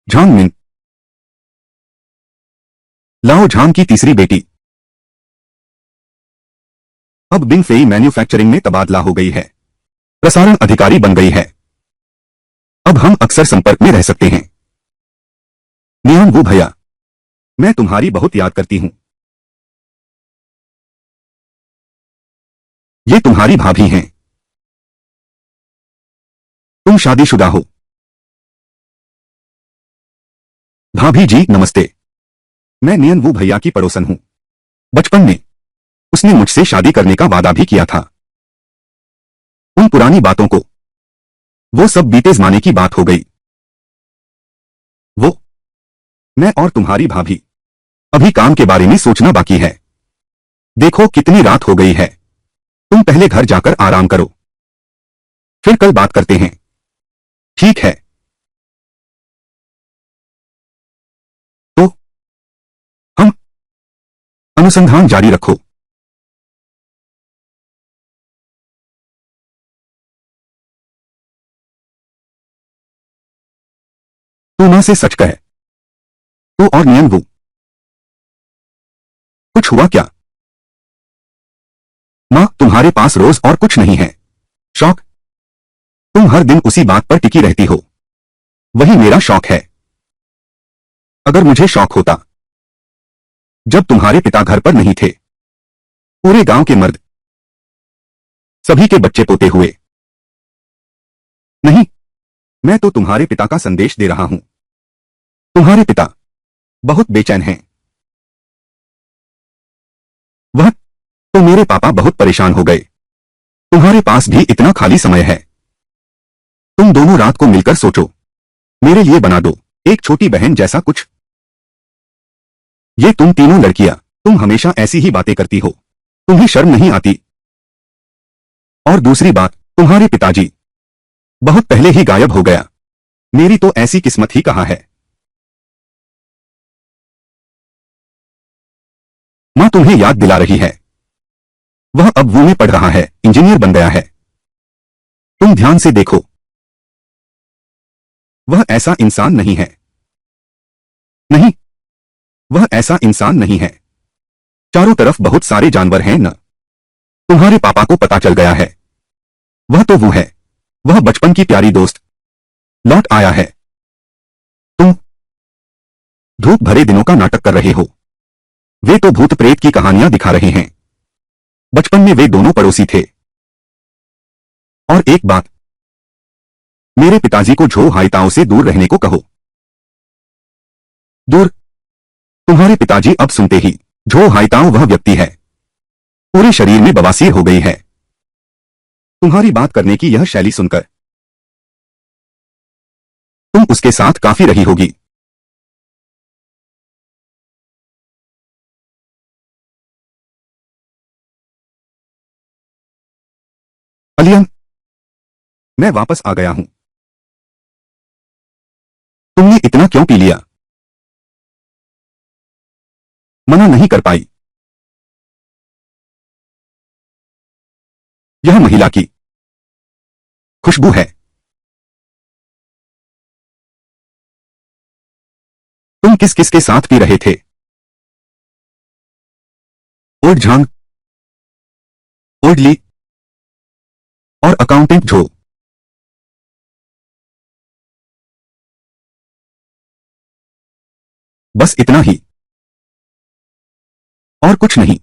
झांग मिन, लाओ झांग की तीसरी बेटी। अब बिंग फेई मैन्युफैक्चरिंग में तबादला हो गई है। प्रसारण अधिकारी बन गई है। अब हम अक्सर संपर्क में रह सकते हैं। नियन वो भैया, मैं तुम्हारी बहुत याद करती हूं। ये तुम्हारी भाभी हैं। तुम शादीशुदा हो? भाभी जी नमस्ते। मैं नियन वो भैया की पड़ोसन हूं। बचपन में उसने मुझसे शादी करने का वादा भी किया था। उन पुरानी बातों को, वो सब बीते जमाने की बात हो गई। वो, मैं और तुम्हारी भाभी, अभी काम के बारे में सोचना बाकी है। देखो कितनी रात हो गई है। तुम पहले घर जाकर आराम करो, फिर कल बात करते हैं। ठीक है। तो हम अनुसंधान जारी रखो। तू मां से सच कह। तो और नियन वो, कुछ हुआ क्या? मां तुम्हारे पास रोज और कुछ नहीं है? शौक? तुम हर दिन उसी बात पर टिकी रहती हो। वही मेरा शौक है। अगर मुझे शौक होता, जब तुम्हारे पिता घर पर नहीं थे, पूरे गांव के मर्द, सभी के बच्चे पोते हुए। नहीं, मैं तो तुम्हारे पिता का संदेश दे रहा हूं। तुम्हारे पिता बहुत बेचैन हैं। वह तो मेरे पापा बहुत परेशान हो गए। तुम्हारे पास भी इतना खाली समय है। तुम दोनों रात को मिलकर सोचो, मेरे लिए बना दो एक छोटी बहन जैसा कुछ। ये तुम तीनों लड़कियां, तुम हमेशा ऐसी ही बातें करती हो। तुम्हें शर्म नहीं आती? और दूसरी बात, तुम्हारे पिताजी बहुत पहले ही गायब हो गया। मेरी तो ऐसी किस्मत ही कहाँ है। मां तुम्हें याद दिला रही है। वह अब वो में पढ़ रहा है, इंजीनियर बन गया है। तुम ध्यान से देखो, वह ऐसा इंसान नहीं है। नहीं, वह ऐसा इंसान नहीं है। चारों तरफ बहुत सारे जानवर हैं न? तुम्हारे पापा को पता चल गया है। वह तो वो है, वह बचपन की प्यारी दोस्त लौट आया है। तुम धूप भरे दिनों का नाटक कर रहे हो। वे तो भूत प्रेत की कहानियां दिखा रहे हैं। बचपन में वे दोनों पड़ोसी थे। और एक बात, मेरे पिताजी को झो हाइताओं से दूर रहने को कहो। दूर? तुम्हारे पिताजी अब सुनते ही, झो हाइताओं वह व्यक्ति है, पूरे शरीर में बवासीर हो गई है। तुम्हारी बात करने की यह शैली सुनकर तुम उसके साथ काफी रही होगी। अलियन, मैं वापस आ गया हूं। तुमने इतना क्यों पी लिया? मना नहीं कर पाई। यह महिला की खुशबू है। तुम किस किस के साथ पी रहे थे? ओल्ड झांग, ओल्ड ली और अकाउंटेंट झो। बस इतना ही और कुछ नहीं।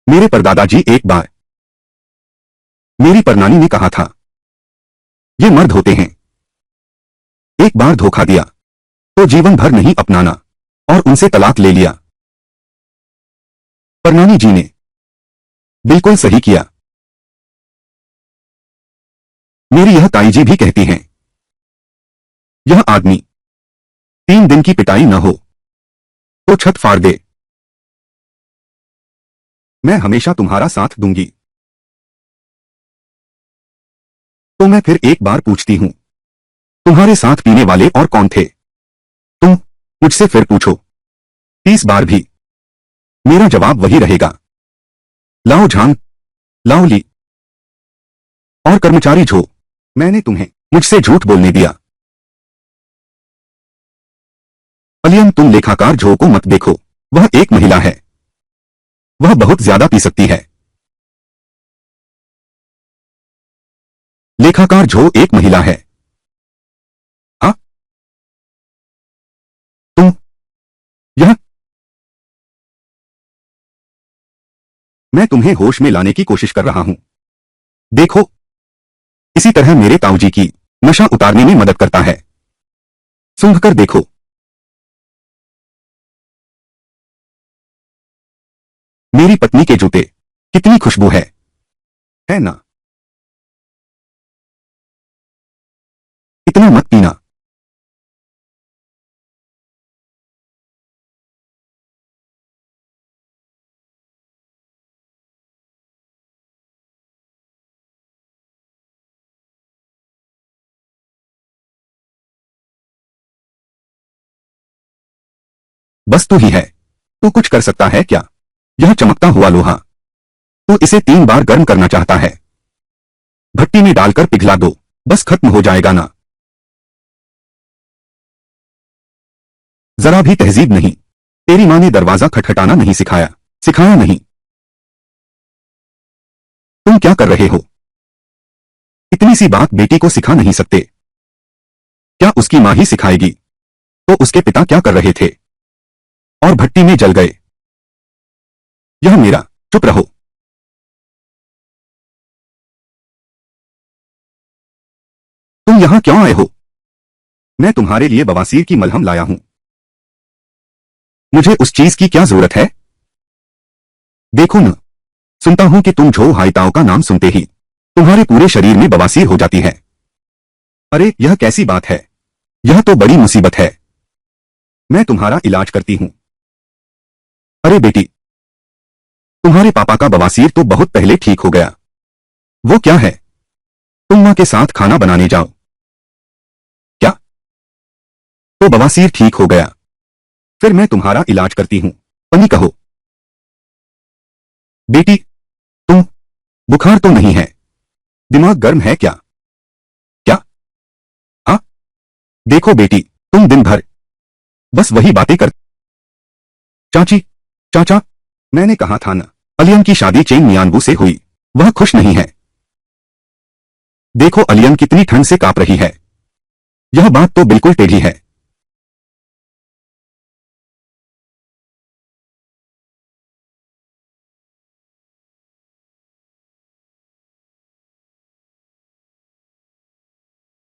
मेरे परदादाजी एक बार मेरी परनानी ने कहा था, ये मर्द होते हैं, एक बार धोखा दिया तो जीवन भर नहीं अपनाना, और उनसे तलाक ले लिया। परनानी जी ने बिल्कुल सही किया। मेरी यह ताई जी भी कहती हैं, यह आदमी 3 दिन की पिटाई न हो तो छत फाड़ दे। मैं हमेशा तुम्हारा साथ दूंगी। तो मैं फिर एक बार पूछती हूं, तुम्हारे साथ पीने वाले और कौन थे? तुम मुझसे फिर पूछो 30 बार भी मेरा जवाब वही रहेगा, लाओ झांग, लाओ ली और कर्मचारी झो। मैंने तुम्हें मुझसे झूठ बोलने दिया। अलियन, तुम लेखाकार झो को मत देखो, वह एक महिला है, वह बहुत ज्यादा पी सकती है। लेखाकार झो एक महिला है। हाँ? तुम यह? मैं तुम्हें होश में लाने की कोशिश कर रहा हूं। देखो, इसी तरह मेरे ताऊजी की नशा उतारने में मदद करता है। सूंघ कर देखो। मेरी पत्नी के जूते कितनी खुशबू है ना? इतना मत पीना। बस तू ही है। तू कुछ कर सकता है क्या? यह चमकता हुआ लोहा, तू इसे 3 बार गर्म करना चाहता है। भट्टी में डालकर पिघला दो, बस खत्म हो जाएगा ना। जरा भी तहजीब नहीं। तेरी मां ने दरवाजा खटखटाना नहीं सिखाया। सिखाया नहीं। तुम क्या कर रहे हो? इतनी सी बात बेटी को सिखा नहीं सकते क्या? उसकी मां ही सिखाएगी। तो उसके पिता क्या कर रहे थे और भट्टी में जल गए? यह मेरा। चुप रहो। तुम यहां क्यों आए हो? मैं तुम्हारे लिए बवासीर की मलहम लाया हूं। मुझे उस चीज की क्या जरूरत है? देखो न, सुनता हूं कि तुम झो हाइताओं का नाम सुनते ही तुम्हारे पूरे शरीर में बवासीर हो जाती है। अरे यह कैसी बात है? यह तो बड़ी मुसीबत है। मैं तुम्हारा इलाज करती हूं। अरे बेटी, तुम्हारे पापा का बवासीर तो बहुत पहले ठीक हो गया। वो क्या है? तुम मां के साथ खाना बनाने जाओ। क्या? तो बवासीर ठीक हो गया। फिर मैं तुम्हारा इलाज करती हूं। पनी कहो। बेटी, तुम बुखार तो नहीं है? दिमाग गर्म है क्या? क्या? हाँ? देखो बेटी, तुम दिन भर बस वही बातें कर। चाची, चाचा, मैंने कहा था ना, अलियन की शादी चेंग मियानबू से हुई। वह खुश नहीं है। देखो अलियन कितनी ठंड से कांप रही है। यह बात तो बिल्कुल टेढ़ी है।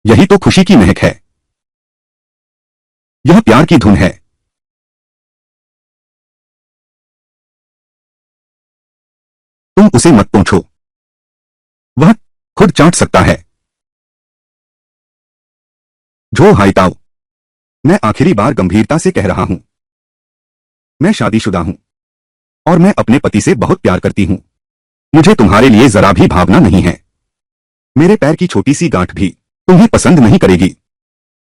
यही तो खुशी की महक है। यह प्यार की धुन है। तुम उसे मत पूछो। वह खुद चाट सकता है। जो हाइताओ, मैं आखिरी बार गंभीरता से कह रहा हूं। मैं शादीशुदा हूं और मैं अपने पति से बहुत प्यार करती हूं। मुझे तुम्हारे लिए जरा भी भावना नहीं है। मेरे पैर की छोटी सी गांठ भी तुम्हें पसंद नहीं करेगी।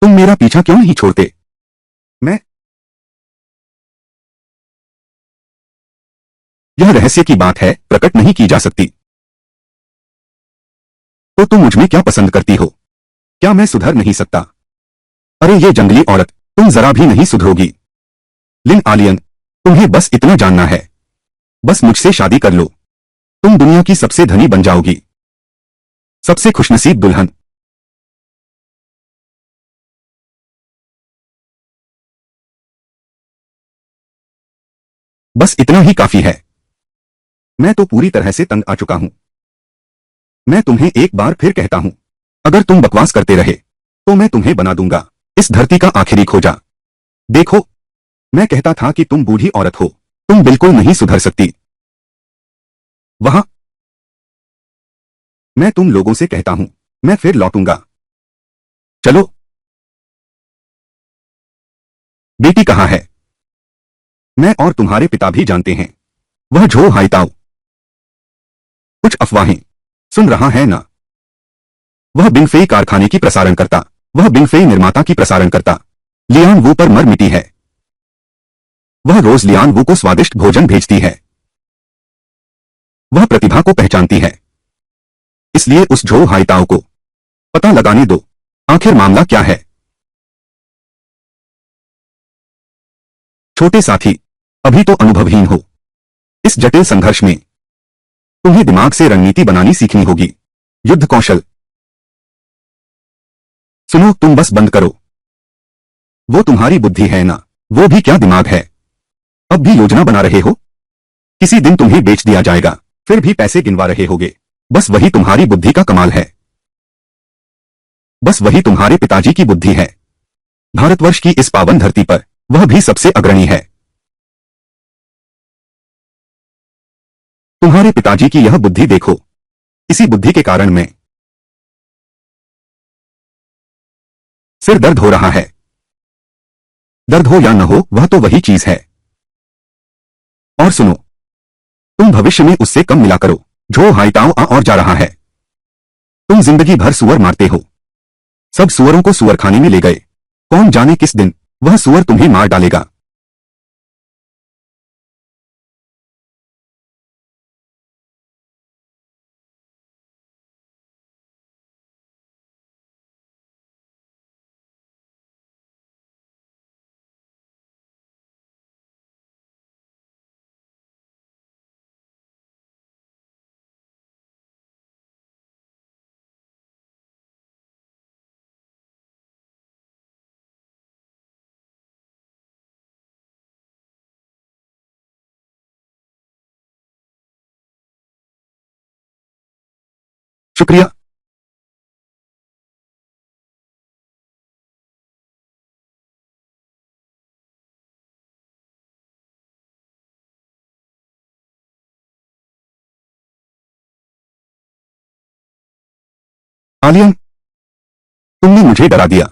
तुम मेरा पीछा क्यों नहीं छोड़ते? मैं यह रहस्य की बात है, प्रकट नहीं की जा सकती। तो तुम मुझ में क्या पसंद करती हो? क्या मैं सुधर नहीं सकता? अरे ये जंगली औरत, तुम जरा भी नहीं सुधरोगी। लिन आलियन, तुम्हें बस इतना जानना है। बस मुझसे शादी कर लो। तुम दुनिया की सबसे धनी बन जाओगी। सबसे खुशनसीब दुल्हन। बस इतना ही काफी है। मैं तो पूरी तरह से तंग आ चुका हूं। मैं तुम्हें एक बार फिर कहता हूं, अगर तुम बकवास करते रहे तो मैं तुम्हें बना दूंगा इस धरती का आखिरी खोजा। देखो, मैं कहता था कि तुम बूढ़ी औरत हो। तुम बिल्कुल नहीं सुधर सकती। वहां मैं तुम लोगों से कहता हूं, मैं फिर लौटूंगा। चलो। बेटी कहाँ है? मैं और तुम्हारे पिता भी जानते हैं। वह झो हाइताओ। कुछ अफवाहें सुन रहा है ना? वह बिंगफेई कारखाने की प्रसारण करता। वह बिंगफेई निर्माता की प्रसारण करता लियान वू पर मर मिटी है। वह रोज लियान वू को स्वादिष्ट भोजन भेजती है। वह प्रतिभा को पहचानती है। इसलिए उस झो हाइताओ को पता लगाने दो, आखिर मामला क्या है। छोटे साथी, अभी तो अनुभवहीन हो। इस जटिल संघर्ष में तुम्हें दिमाग से रणनीति बनानी सीखनी होगी। युद्ध कौशल। सुनो, तुम बस बंद करो। वो तुम्हारी बुद्धि है ना? वो भी क्या दिमाग है? अब भी योजना बना रहे हो? किसी दिन तुम्हें बेच दिया जाएगा, फिर भी पैसे गिनवा रहे होगे। बस वही तुम्हारी बुद्धि का कमाल है। बस वही तुम्हारे पिताजी की बुद्धि है। भारतवर्ष की इस पावन धरती पर वह भी सबसे अग्रणी है। तुम्हारे पिताजी की यह बुद्धि देखो। इसी बुद्धि के कारण मैं सिर दर्द हो रहा है। दर्द हो या न हो, वह तो वही चीज है। और सुनो, तुम भविष्य में उससे कम मिला करो। जो हाइताओ आ और जा रहा है। तुम जिंदगी भर सुअर मारते हो। सब सुअरों को सुअरखाने में ले गए। कौन जाने किस दिन वह सुअर तुम्हें मार डालेगा। शुक्रिया। आलियन, तुमने मुझे डरा दिया।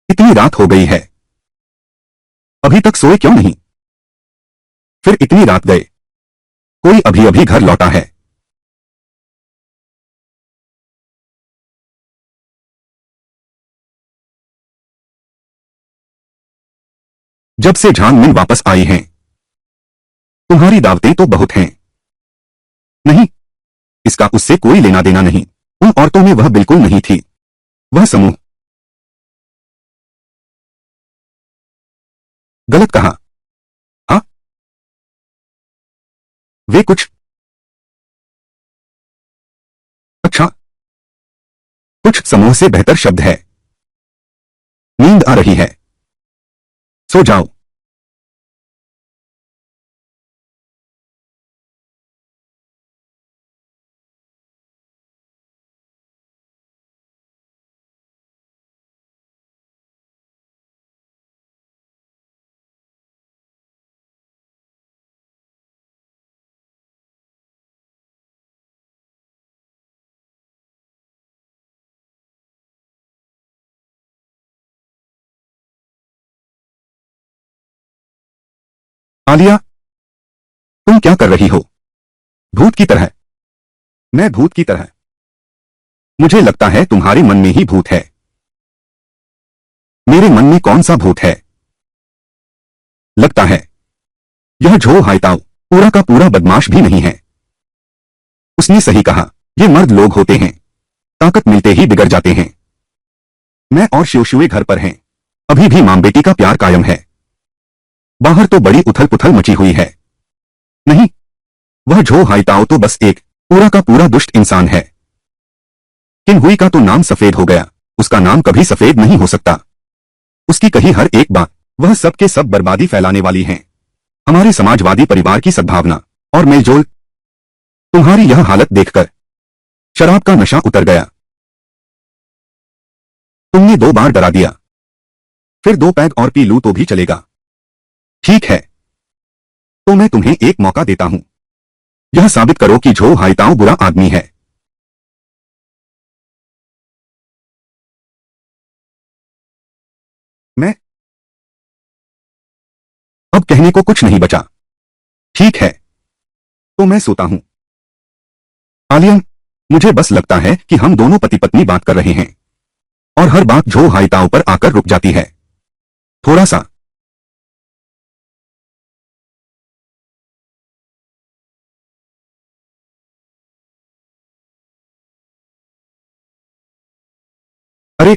इतनी रात हो गई है, अभी तक सोए क्यों नहीं? फिर इतनी रात गए। कोई अभी अभी घर लौटा है। जब से झांग मिन वापस आई हैं, तुम्हारी दावतें तो बहुत हैं। नहीं, इसका उससे कोई लेना देना नहीं। उन औरतों में वह बिल्कुल नहीं थी। वह समूह। गलत कहा। हाँ, वे कुछ। अच्छा, कुछ समूह से बेहतर शब्द है। नींद आ रही है, सो जाओ। आलिया, तुम क्या कर रही हो? भूत की तरह। मैं भूत की तरह? मुझे लगता है तुम्हारे मन में ही भूत है। मेरे मन में कौन सा भूत है? लगता है यह झो हाइताओ पूरा का पूरा बदमाश भी नहीं है। उसने सही कहा, ये मर्द लोग होते हैं, ताकत मिलते ही बिगड़ जाते हैं। मैं और शिवशुए घर पर हैं। अभी भी मां बेटी का प्यार कायम है। बाहर तो बड़ी उथल पुथल मची हुई है। नहीं, वह झो हाइताओ तो बस एक पूरा का पूरा दुष्ट इंसान है। किन हुई का तो नाम सफेद हो गया, उसका नाम कभी सफेद नहीं हो सकता। उसकी कही हर एक बात वह सब के सब बर्बादी फैलाने वाली है। हमारे समाजवादी परिवार की सद्भावना और मेलजोल। तुम्हारी यह हालत देखकर शराब का नशा उतर गया। तुमने 2 बार डरा दिया, फिर 2 पैग और पी लूं तो भी चलेगा। ठीक है, तो मैं तुम्हें एक मौका देता हूं। यह साबित करो कि झो हाइताओ बुरा आदमी है। मैं अब कहने को कुछ नहीं बचा। ठीक है, तो मैं सोता हूं। आलियन, मुझे बस लगता है कि हम दोनों पति पत्नी बात कर रहे हैं और हर बात झो हाइताओ पर आकर रुक जाती है। थोड़ा सा। अरे,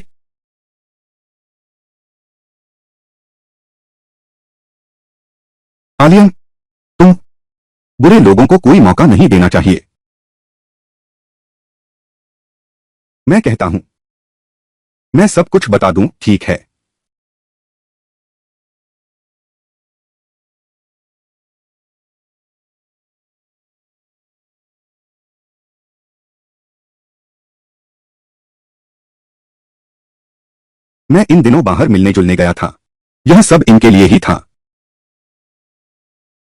आलियन, तुम बुरे लोगों को कोई मौका नहीं देना चाहिए। मैं कहता हूं, मैं सब कुछ बता दूं, ठीक है? मैं इन दिनों बाहर मिलने जुलने गया था। यह सब इनके लिए ही था।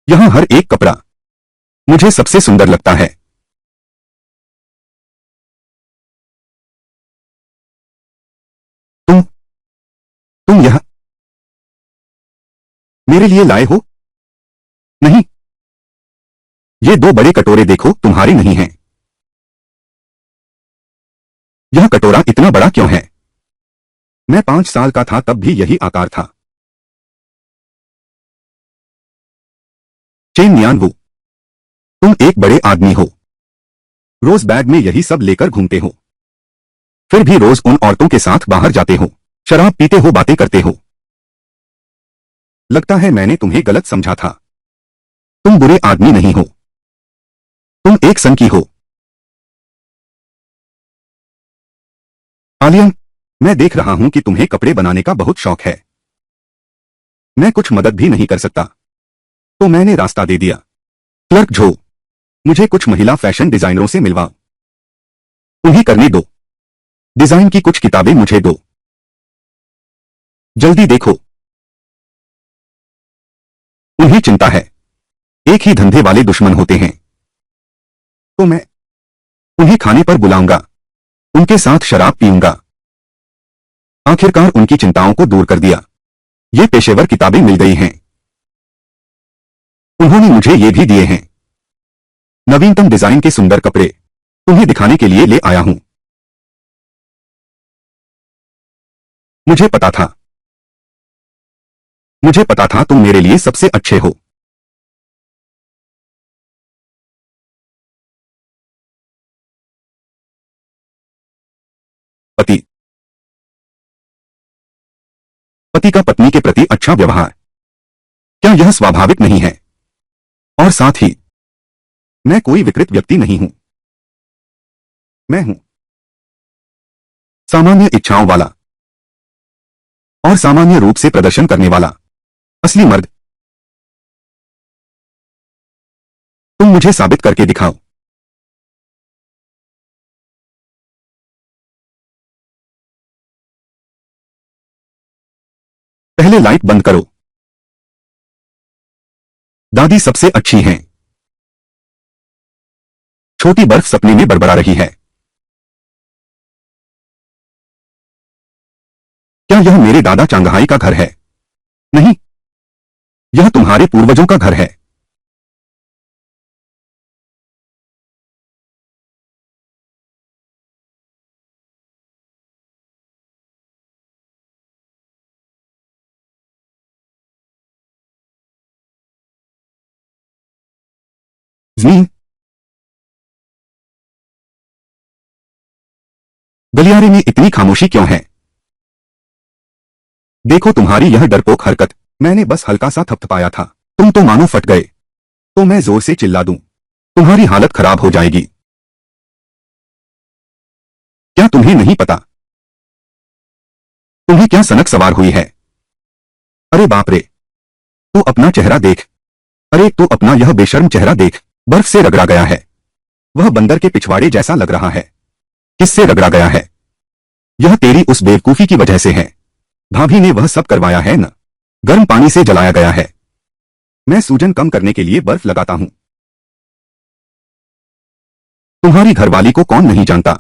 यहां हर एक कपड़ा मुझे सबसे सुंदर लगता है। तुम तुम यह मेरे लिए लाए हो? नहीं, ये 2 बड़े कटोरे देखो, तुम्हारे नहीं हैं। यह कटोरा इतना बड़ा क्यों है? मैं 5 साल का था तब भी यही आकार था। चेन नियानवू, तुम एक बड़े आदमी हो। रोज बैग में यही सब लेकर घूमते हो। फिर भी रोज उन औरतों के साथ बाहर जाते हो, शराब पीते हो, बातें करते हो। लगता है मैंने तुम्हें गलत समझा था। तुम बुरे आदमी नहीं हो। तुम एक सन की हो। आलियन, मैं देख रहा हूं कि तुम्हें कपड़े बनाने का बहुत शौक है। मैं कुछ मदद भी नहीं कर सकता, तो मैंने रास्ता दे दिया। क्लर्क झो, मुझे कुछ महिला फैशन डिजाइनरों से मिलवाओ। उन्हें करने दो। डिजाइन की कुछ किताबें मुझे दो। जल्दी देखो। उन्हें चिंता है, एक ही धंधे वाले दुश्मन होते हैं। तो मैं उन्हें खाने पर बुलाऊंगा, उनके साथ शराब पीऊंगा। आखिरकार उनकी चिंताओं को दूर कर दिया। ये पेशेवर किताबें मिल गई हैं। उन्होंने मुझे ये भी दिए हैं, नवीनतम डिजाइन के सुंदर कपड़े। तुम्हें दिखाने के लिए ले आया हूं। मुझे पता था, मुझे पता था तुम मेरे लिए सबसे अच्छे हो। पति पति का पत्नी के प्रति अच्छा व्यवहार, क्या यह स्वाभाविक नहीं है? और साथ ही मैं कोई विकृत व्यक्ति नहीं हूं। मैं हूं सामान्य इच्छाओं वाला और सामान्य रूप से प्रदर्शन करने वाला असली मर्द। तुम मुझे साबित करके दिखाओ। पहले लाइट बंद करो। दादी सबसे अच्छी हैं। छोटी बर्फ सपने में बड़बड़ा रही है। क्या यह मेरे दादा चांगहाई का घर है? नहीं, यह तुम्हारे पूर्वजों का घर है। ज़मीन, गलियारे में इतनी खामोशी क्यों है? देखो तुम्हारी यह डरपोक हरकत। मैंने बस हल्का सा थपथपाया था, तुम तो मानो फट गए। तो मैं जोर से चिल्ला दूं, तुम्हारी हालत खराब हो जाएगी। क्या तुम्हें नहीं पता तुम्हें क्या सनक सवार हुई है? अरे बाप रे, तो अपना चेहरा देख। अरे तो अपना यह बेशर्म चेहरा देख, बर्फ से रगड़ा गया है। वह बंदर के पिछवाड़े जैसा लग रहा है। किससे रगड़ा गया है? यह तेरी उस बेवकूफी की वजह से है। भाभी ने वह सब करवाया है न। गर्म पानी से जलाया गया है। मैं सूजन कम करने के लिए बर्फ लगाता हूं। तुम्हारी घरवाली को कौन नहीं जानता,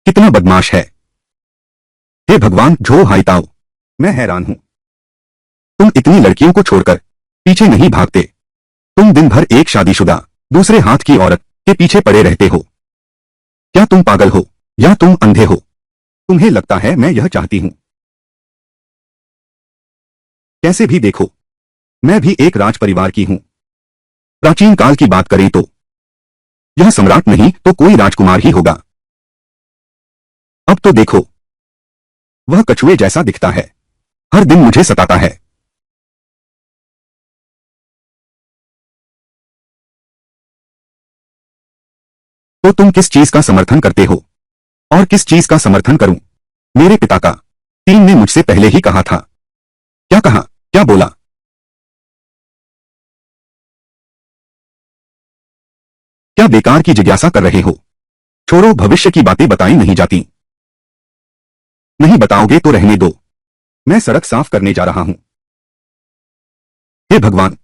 कितना बदमाश है। हे भगवान, झो हाइताओ, मैं हैरान हूं। तुम इतनी लड़कियों को छोड़कर पीछे नहीं भागते। तुम दिन भर एक शादीशुदा दूसरे हाथ की औरत के पीछे पड़े रहते हो। क्या तुम पागल हो या तुम अंधे हो? तुम्हें लगता है मैं यह चाहती हूं? कैसे भी देखो, मैं भी एक राज परिवार की हूं। प्राचीन काल की बात करें तो यह सम्राट नहीं तो कोई राजकुमार ही होगा। अब तो देखो, वह कछुए जैसा दिखता है, हर दिन मुझे सताता है। तो तुम किस चीज का समर्थन करते हो और किस चीज का समर्थन करूं? मेरे पिता का। टीम ने मुझसे पहले ही कहा था। क्या कहा? क्या बोला? क्या बेकार की जिज्ञासा कर रहे हो? छोड़ो, भविष्य की बातें बताई नहीं जाती। नहीं बताओगे तो रहने दो, मैं सड़क साफ करने जा रहा हूं। हे भगवान,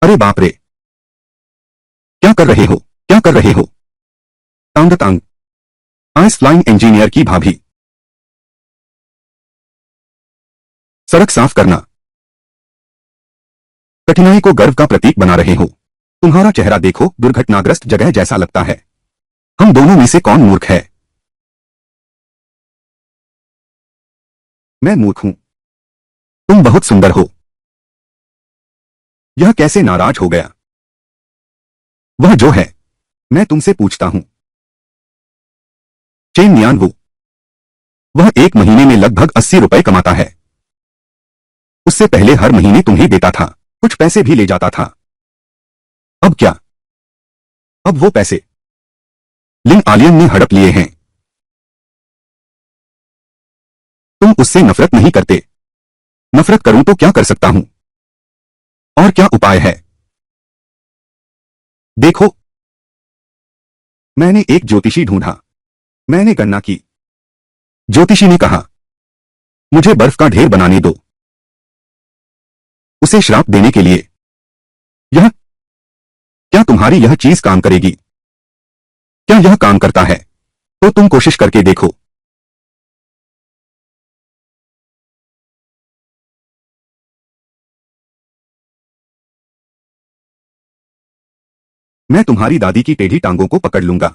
अरे बाप रे, क्या कर रहे हो? क्या कर रहे हो? तांग तांग, आइस फ्लाइंग इंजीनियर की भाभी। सड़क साफ करना कठिनाई को गर्व का प्रतीक बना रहे हो। तुम्हारा चेहरा देखो, दुर्घटनाग्रस्त जगह जैसा लगता है। हम दोनों में से कौन मूर्ख है? मैं मूर्ख हूं। तुम बहुत सुंदर हो। यह कैसे नाराज हो गया? वह जो है, मैं तुमसे पूछता हूं। चेन मियान वो, वह एक महीने में लगभग 80 रुपए कमाता है। उससे पहले हर महीने तुम्हें देता था, कुछ पैसे भी ले जाता था। अब क्या? अब वो पैसे लिंग आलियन ने हड़प लिए हैं। तुम उससे नफरत नहीं करते? नफरत करूं तो क्या कर सकता हूं? और क्या उपाय है? देखो, मैंने एक ज्योतिषी ढूंढा। मैंने गणना की। ज्योतिषी ने कहा, मुझे बर्फ का ढेर बनाने दो। उसे श्राप देने के लिए। यह क्या तुम्हारी यह चीज काम करेगी? क्या यह काम करता है? तो तुम कोशिश करके देखो। मैं तुम्हारी दादी की टेढ़ी टांगों को पकड़ लूंगा।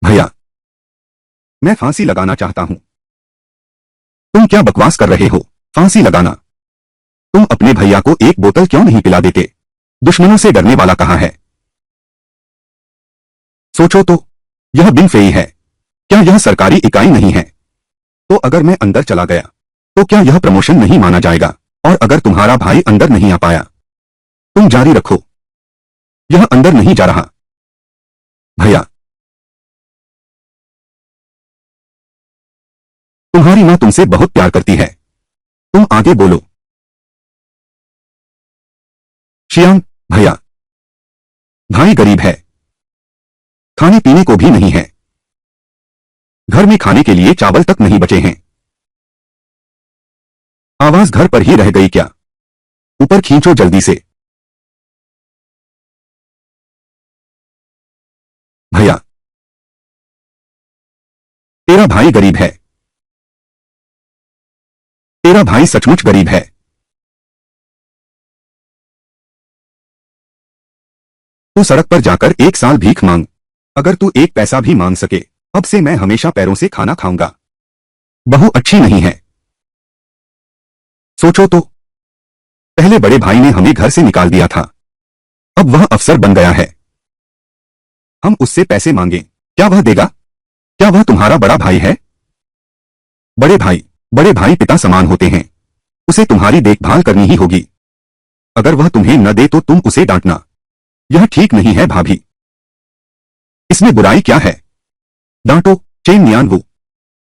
भैया, मैं फांसी लगाना चाहता हूं। तुम क्या बकवास कर रहे हो? फांसी लगाना? तुम अपने भैया को एक बोतल क्यों नहीं पिला देते? दुश्मनों से डरने वाला कहाँ है? सोचो तो, यह बिन फेई है। क्या यह सरकारी इकाई नहीं है? तो अगर मैं अंदर चला गया तो क्या यह प्रमोशन नहीं माना जाएगा? और अगर तुम्हारा भाई अंदर नहीं आ पाया, तुम जारी रखो। यह अंदर नहीं जा रहा। भैया, तुम्हारी मां तुमसे बहुत प्यार करती है। तुम आगे बोलो। शियांग, भैया, भाई गरीब है, खाने पीने को भी नहीं है। घर में खाने के लिए चावल तक नहीं बचे हैं। आवाज घर पर ही रह गई क्या? ऊपर खींचो जल्दी से। भैया, तेरा भाई गरीब है। तेरा भाई सचमुच गरीब है। तू सड़क पर जाकर 1 साल भीख मांग। अगर तू 1 पैसा भी मांग सके, अब से मैं हमेशा पैरों से खाना खाऊंगा। बहू अच्छी नहीं है। सोचो तो, पहले बड़े भाई ने हमें घर से निकाल दिया था, अब वह अफसर बन गया है। हम उससे पैसे मांगे, क्या वह देगा? क्या वह तुम्हारा बड़ा भाई है? बड़े भाई पिता समान होते हैं। उसे तुम्हारी देखभाल करनी ही होगी। अगर वह तुम्हें न दे तो तुम उसे डांटना। यह ठीक नहीं है भाभी। इसमें बुराई क्या है? डांटो, चेन नियान वो।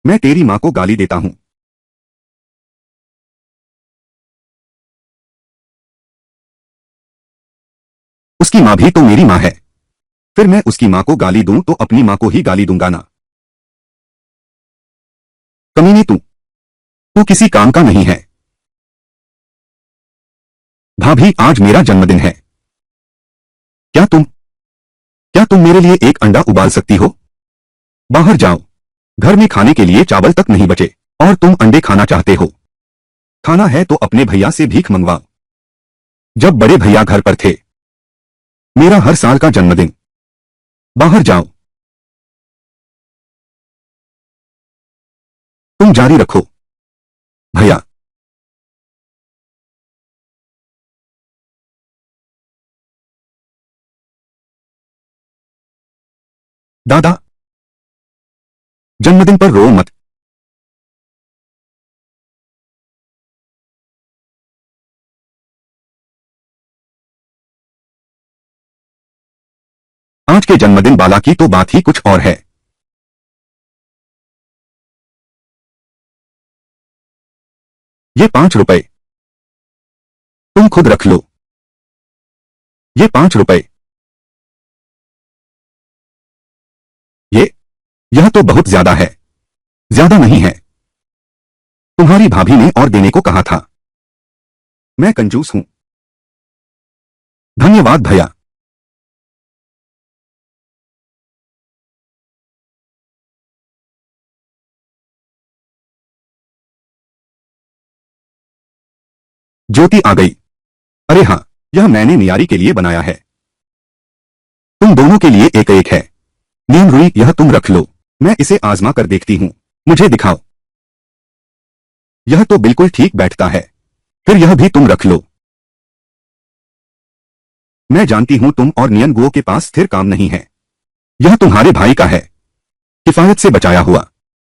मैं तेरी मां को गाली देता हूं। उसकी मां भी तो मेरी मां है। फिर मैं उसकी मां को गाली दूं तो अपनी मां को ही गाली दूंगा ना। कमीने तू किसी काम का नहीं है। भाभी, आज मेरा जन्मदिन है। क्या तुम मेरे लिए एक अंडा उबाल सकती हो? बाहर जाओ। घर में खाने के लिए चावल तक नहीं बचे और तुम अंडे खाना चाहते हो। खाना है तो अपने भैया से भीख मंगवाओ। जब बड़े भैया घर पर थे, मेरा हर साल का जन्मदिन। बाहर जाओ। तुम जारी रखो। भैया, दादा, जन्मदिन पर रो मत। आज के जन्मदिन बाला की तो बात ही कुछ और है। ये 5 रुपए तुम खुद रख लो। ये 5 रुपए। ये यह तो बहुत ज्यादा है। ज्यादा नहीं है। तुम्हारी भाभी ने और देने को कहा था। मैं कंजूस हूं। धन्यवाद भैया। ज्योति आ गई। अरे हाँ, यह मैंने नियारी के लिए बनाया है। तुम दोनों के लिए एक एक है। नीम रुई, यह तुम रख लो। मैं इसे आजमा कर देखती हूं। मुझे दिखाओ। यह तो बिल्कुल ठीक बैठता है। फिर यह भी तुम रख लो। मैं जानती हूं तुम और नियन गुओ के पास स्थिर काम नहीं है। यह तुम्हारे भाई का है, किफायत से बचाया हुआ।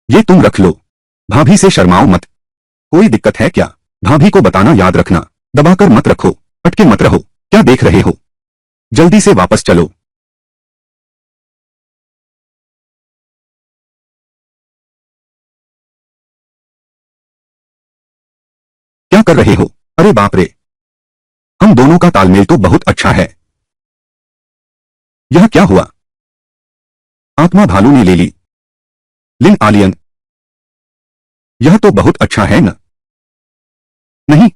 ये तुम रख लो। भाभी से शर्माओ मत। कोई दिक्कत है क्या? भाभी को बताना याद रखना। दबाकर मत रखो, अटके मत रहो। क्या देख रहे हो? जल्दी से वापस चलो। क्या कर रहे हो? अरे बाप रे, हम दोनों का तालमेल तो बहुत अच्छा है। यह क्या हुआ? आत्मा भालू ने ले ली। लिन आलियन, यह तो बहुत अच्छा है न? नहीं।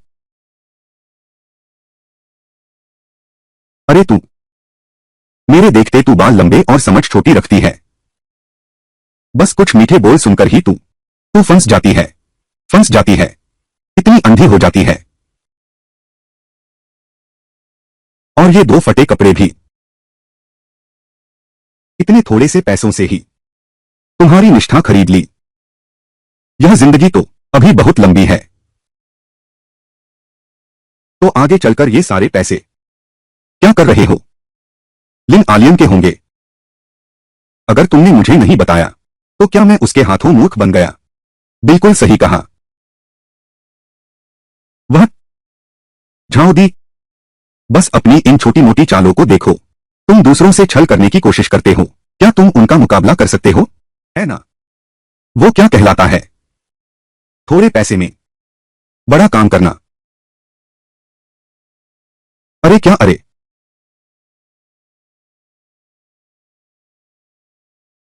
अरे तू, मेरे देखते तू बाल लंबे और समझ छोटी रखती है। बस कुछ मीठे बोल सुनकर ही तू फंस जाती है। फंस जाती है। इतनी अंधी हो जाती है। और ये 2 फटे कपड़े भी, इतने थोड़े से पैसों से ही तुम्हारी निष्ठा खरीद ली। यह जिंदगी तो अभी बहुत लंबी है। तो आगे चलकर ये सारे पैसे क्या कर रहे हो? लिन आलियन के होंगे। अगर तुमने मुझे नहीं बताया तो क्या मैं उसके हाथों मूर्ख बन गया? बिल्कुल सही कहा। वह झाओ दी। बस अपनी इन छोटी मोटी चालों को देखो। तुम दूसरों से छल करने की कोशिश करते हो, क्या तुम उनका मुकाबला कर सकते हो? है ना? वो क्या कहलाता है? थोड़े पैसे में बड़ा काम करना। अरे क्या अरे?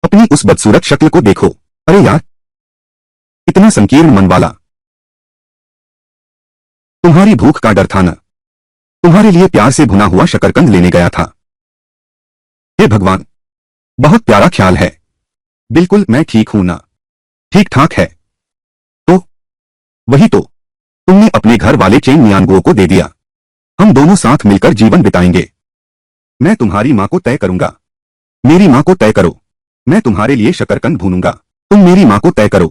अपनी उस बदसूरत शक्ल को देखो। अरे यार, इतना संकीर्ण मन वाला। तुम्हारी भूख का डर था ना? तुम्हारे लिए प्यार से भुना हुआ शकरकंद लेने गया था। हे भगवान, बहुत प्यारा ख्याल है। बिल्कुल मैं ठीक हूं ना? ठीक ठाक है। तो वही तो, तुमने अपने घर वाले चेन मियांगुओ को दे दिया। हम दोनों साथ मिलकर जीवन बिताएंगे। मैं तुम्हारी मां को तय करूंगा। मेरी मां को तय करो। मैं तुम्हारे लिए शकरकंद भूनूंगा। तुम मेरी मां को तय करो।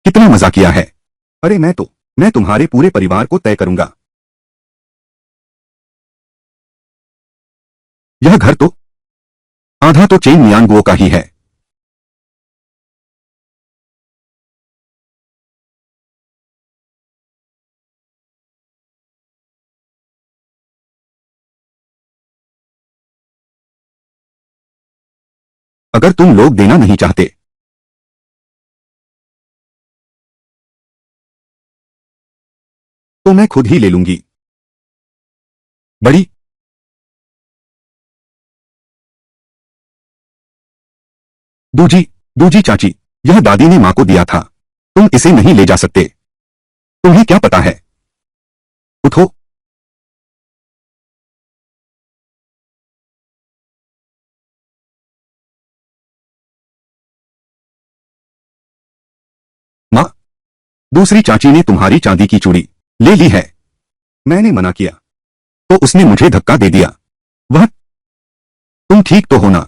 कितना मजा किया है। अरे मैं तुम्हारे पूरे परिवार को तय करूंगा। यह घर तो आधा तो चेन मियांगुओ का ही है। अगर तुम लोग देना नहीं चाहते तो मैं खुद ही ले लूंगी। बड़ी दूजी दूजी चाची, यह दादी ने मां को दिया था। तुम इसे नहीं ले जा सकते। तुम्हें क्या पता है? उठो। मां, दूसरी चाची ने तुम्हारी चांदी की चूड़ी ले ली है। मैंने मना किया तो उसने मुझे धक्का दे दिया। वह, तुम ठीक तो हो ना?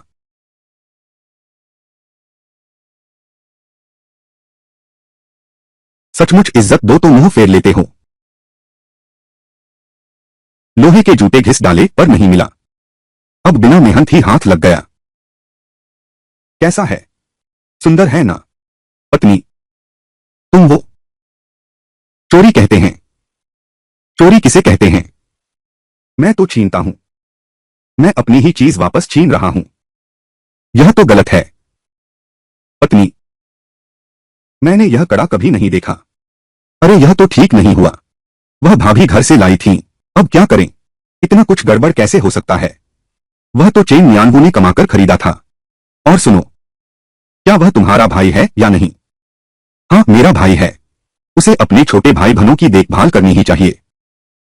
सचमुच इज्जत दो तो मुंह फेर लेते हो। लोहे के जूते घिस डाले पर नहीं मिला। अब बिना मेहनत ही हाथ लग गया। कैसा है? सुंदर है ना? पत्नी, तुम वो चोरी कहते हैं। चोरी किसे कहते हैं? मैं तो छीनता हूं। मैं अपनी ही चीज वापस छीन रहा हूं। यह तो गलत है। पत्नी, मैंने यह कड़ा कभी नहीं देखा। अरे यह तो ठीक नहीं हुआ। वह भाभी घर से लाई थी। अब क्या करें? इतना कुछ गड़बड़ कैसे हो सकता है? वह तो चेन मियांगू ने कमाकर खरीदा था। और सुनो, क्या वह तुम्हारा भाई है या नहीं? हाँ, मेरा भाई है। उसे अपने छोटे भाई बहनों की देखभाल करनी ही चाहिए।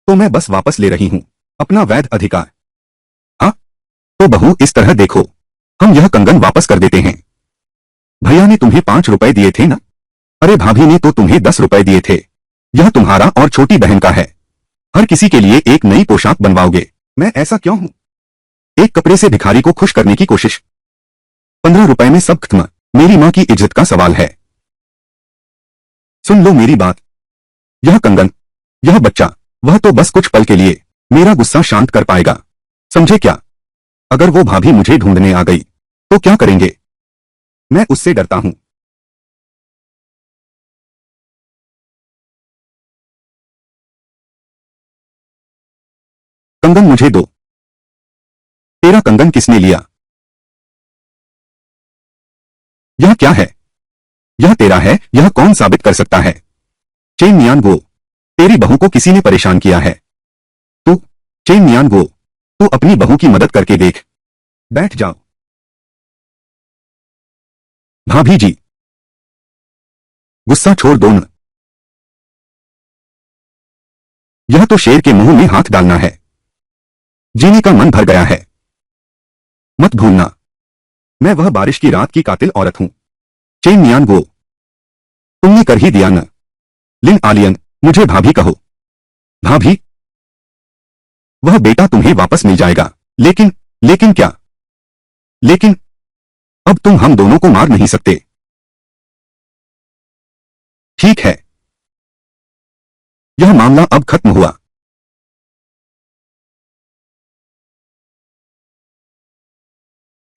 तो मैं बस वापस ले रही हूं अपना वैध अधिकार। हाँ, तो बहू इस तरह देखो, हम यह कंगन वापस कर देते हैं। भैया ने तुम्हें 5 रुपए दिए थे ना? अरे भाभी ने तो तुम्हें 10 रुपए दिए थे। यह तुम्हारा और छोटी बहन का है। हर किसी के लिए एक नई पोशाक बनवाओगे। मैं ऐसा क्यों हूं? एक कपड़े से भिखारी को खुश करने की कोशिश। 15 रुपए में सब खत्म। मेरी मां की इज्जत का सवाल है। सुन लो मेरी बात। यह कंगन, यह बच्चा, वह तो बस कुछ पल के लिए मेरा गुस्सा शांत कर पाएगा। समझे क्या? अगर वो भाभी मुझे ढूंढने आ गई तो क्या करेंगे? मैं उससे डरता हूं। कंगन मुझे दो। तेरा कंगन किसने लिया? यह क्या है? यह तेरा है, यह कौन साबित कर सकता है? चेन मियान वो, तेरी बहू को किसी ने परेशान किया है। तू, चेन मियान वो, तू अपनी बहू की मदद करके देख। बैठ जाओ। भाभी जी, गुस्सा छोड़ दो न। यह तो शेर के मुंह में हाथ डालना है। जीने का मन भर गया है। मत भूलना, मैं वह बारिश की रात की कातिल औरत हूं। चेन मियान वो, तुमने कर ही दिया न। लिन आलियन, मुझे भाभी कहो। भाभी, वह बेटा तुम्हें वापस मिल जाएगा। लेकिन, लेकिन क्या? लेकिन अब तुम हम दोनों को मार नहीं सकते। ठीक है, यह मामला अब खत्म हुआ।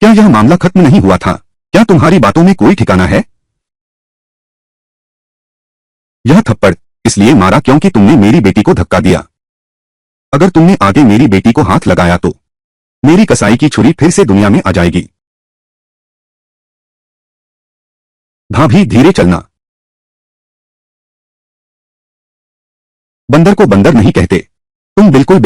क्या यह मामला खत्म नहीं हुआ था? क्या तुम्हारी बातों में कोई ठिकाना है? यह थप्पड़ इसलिए मारा क्योंकि तुमने मेरी बेटी को धक्का दिया। अगर तुमने आगे मेरी बेटी को हाथ लगाया तो मेरी कसाई की छुरी फिर से दुनिया में आ जाएगी। भाभी धीरे चलना। बंदर को बंदर नहीं कहते, तुम बिल्कुल बेकार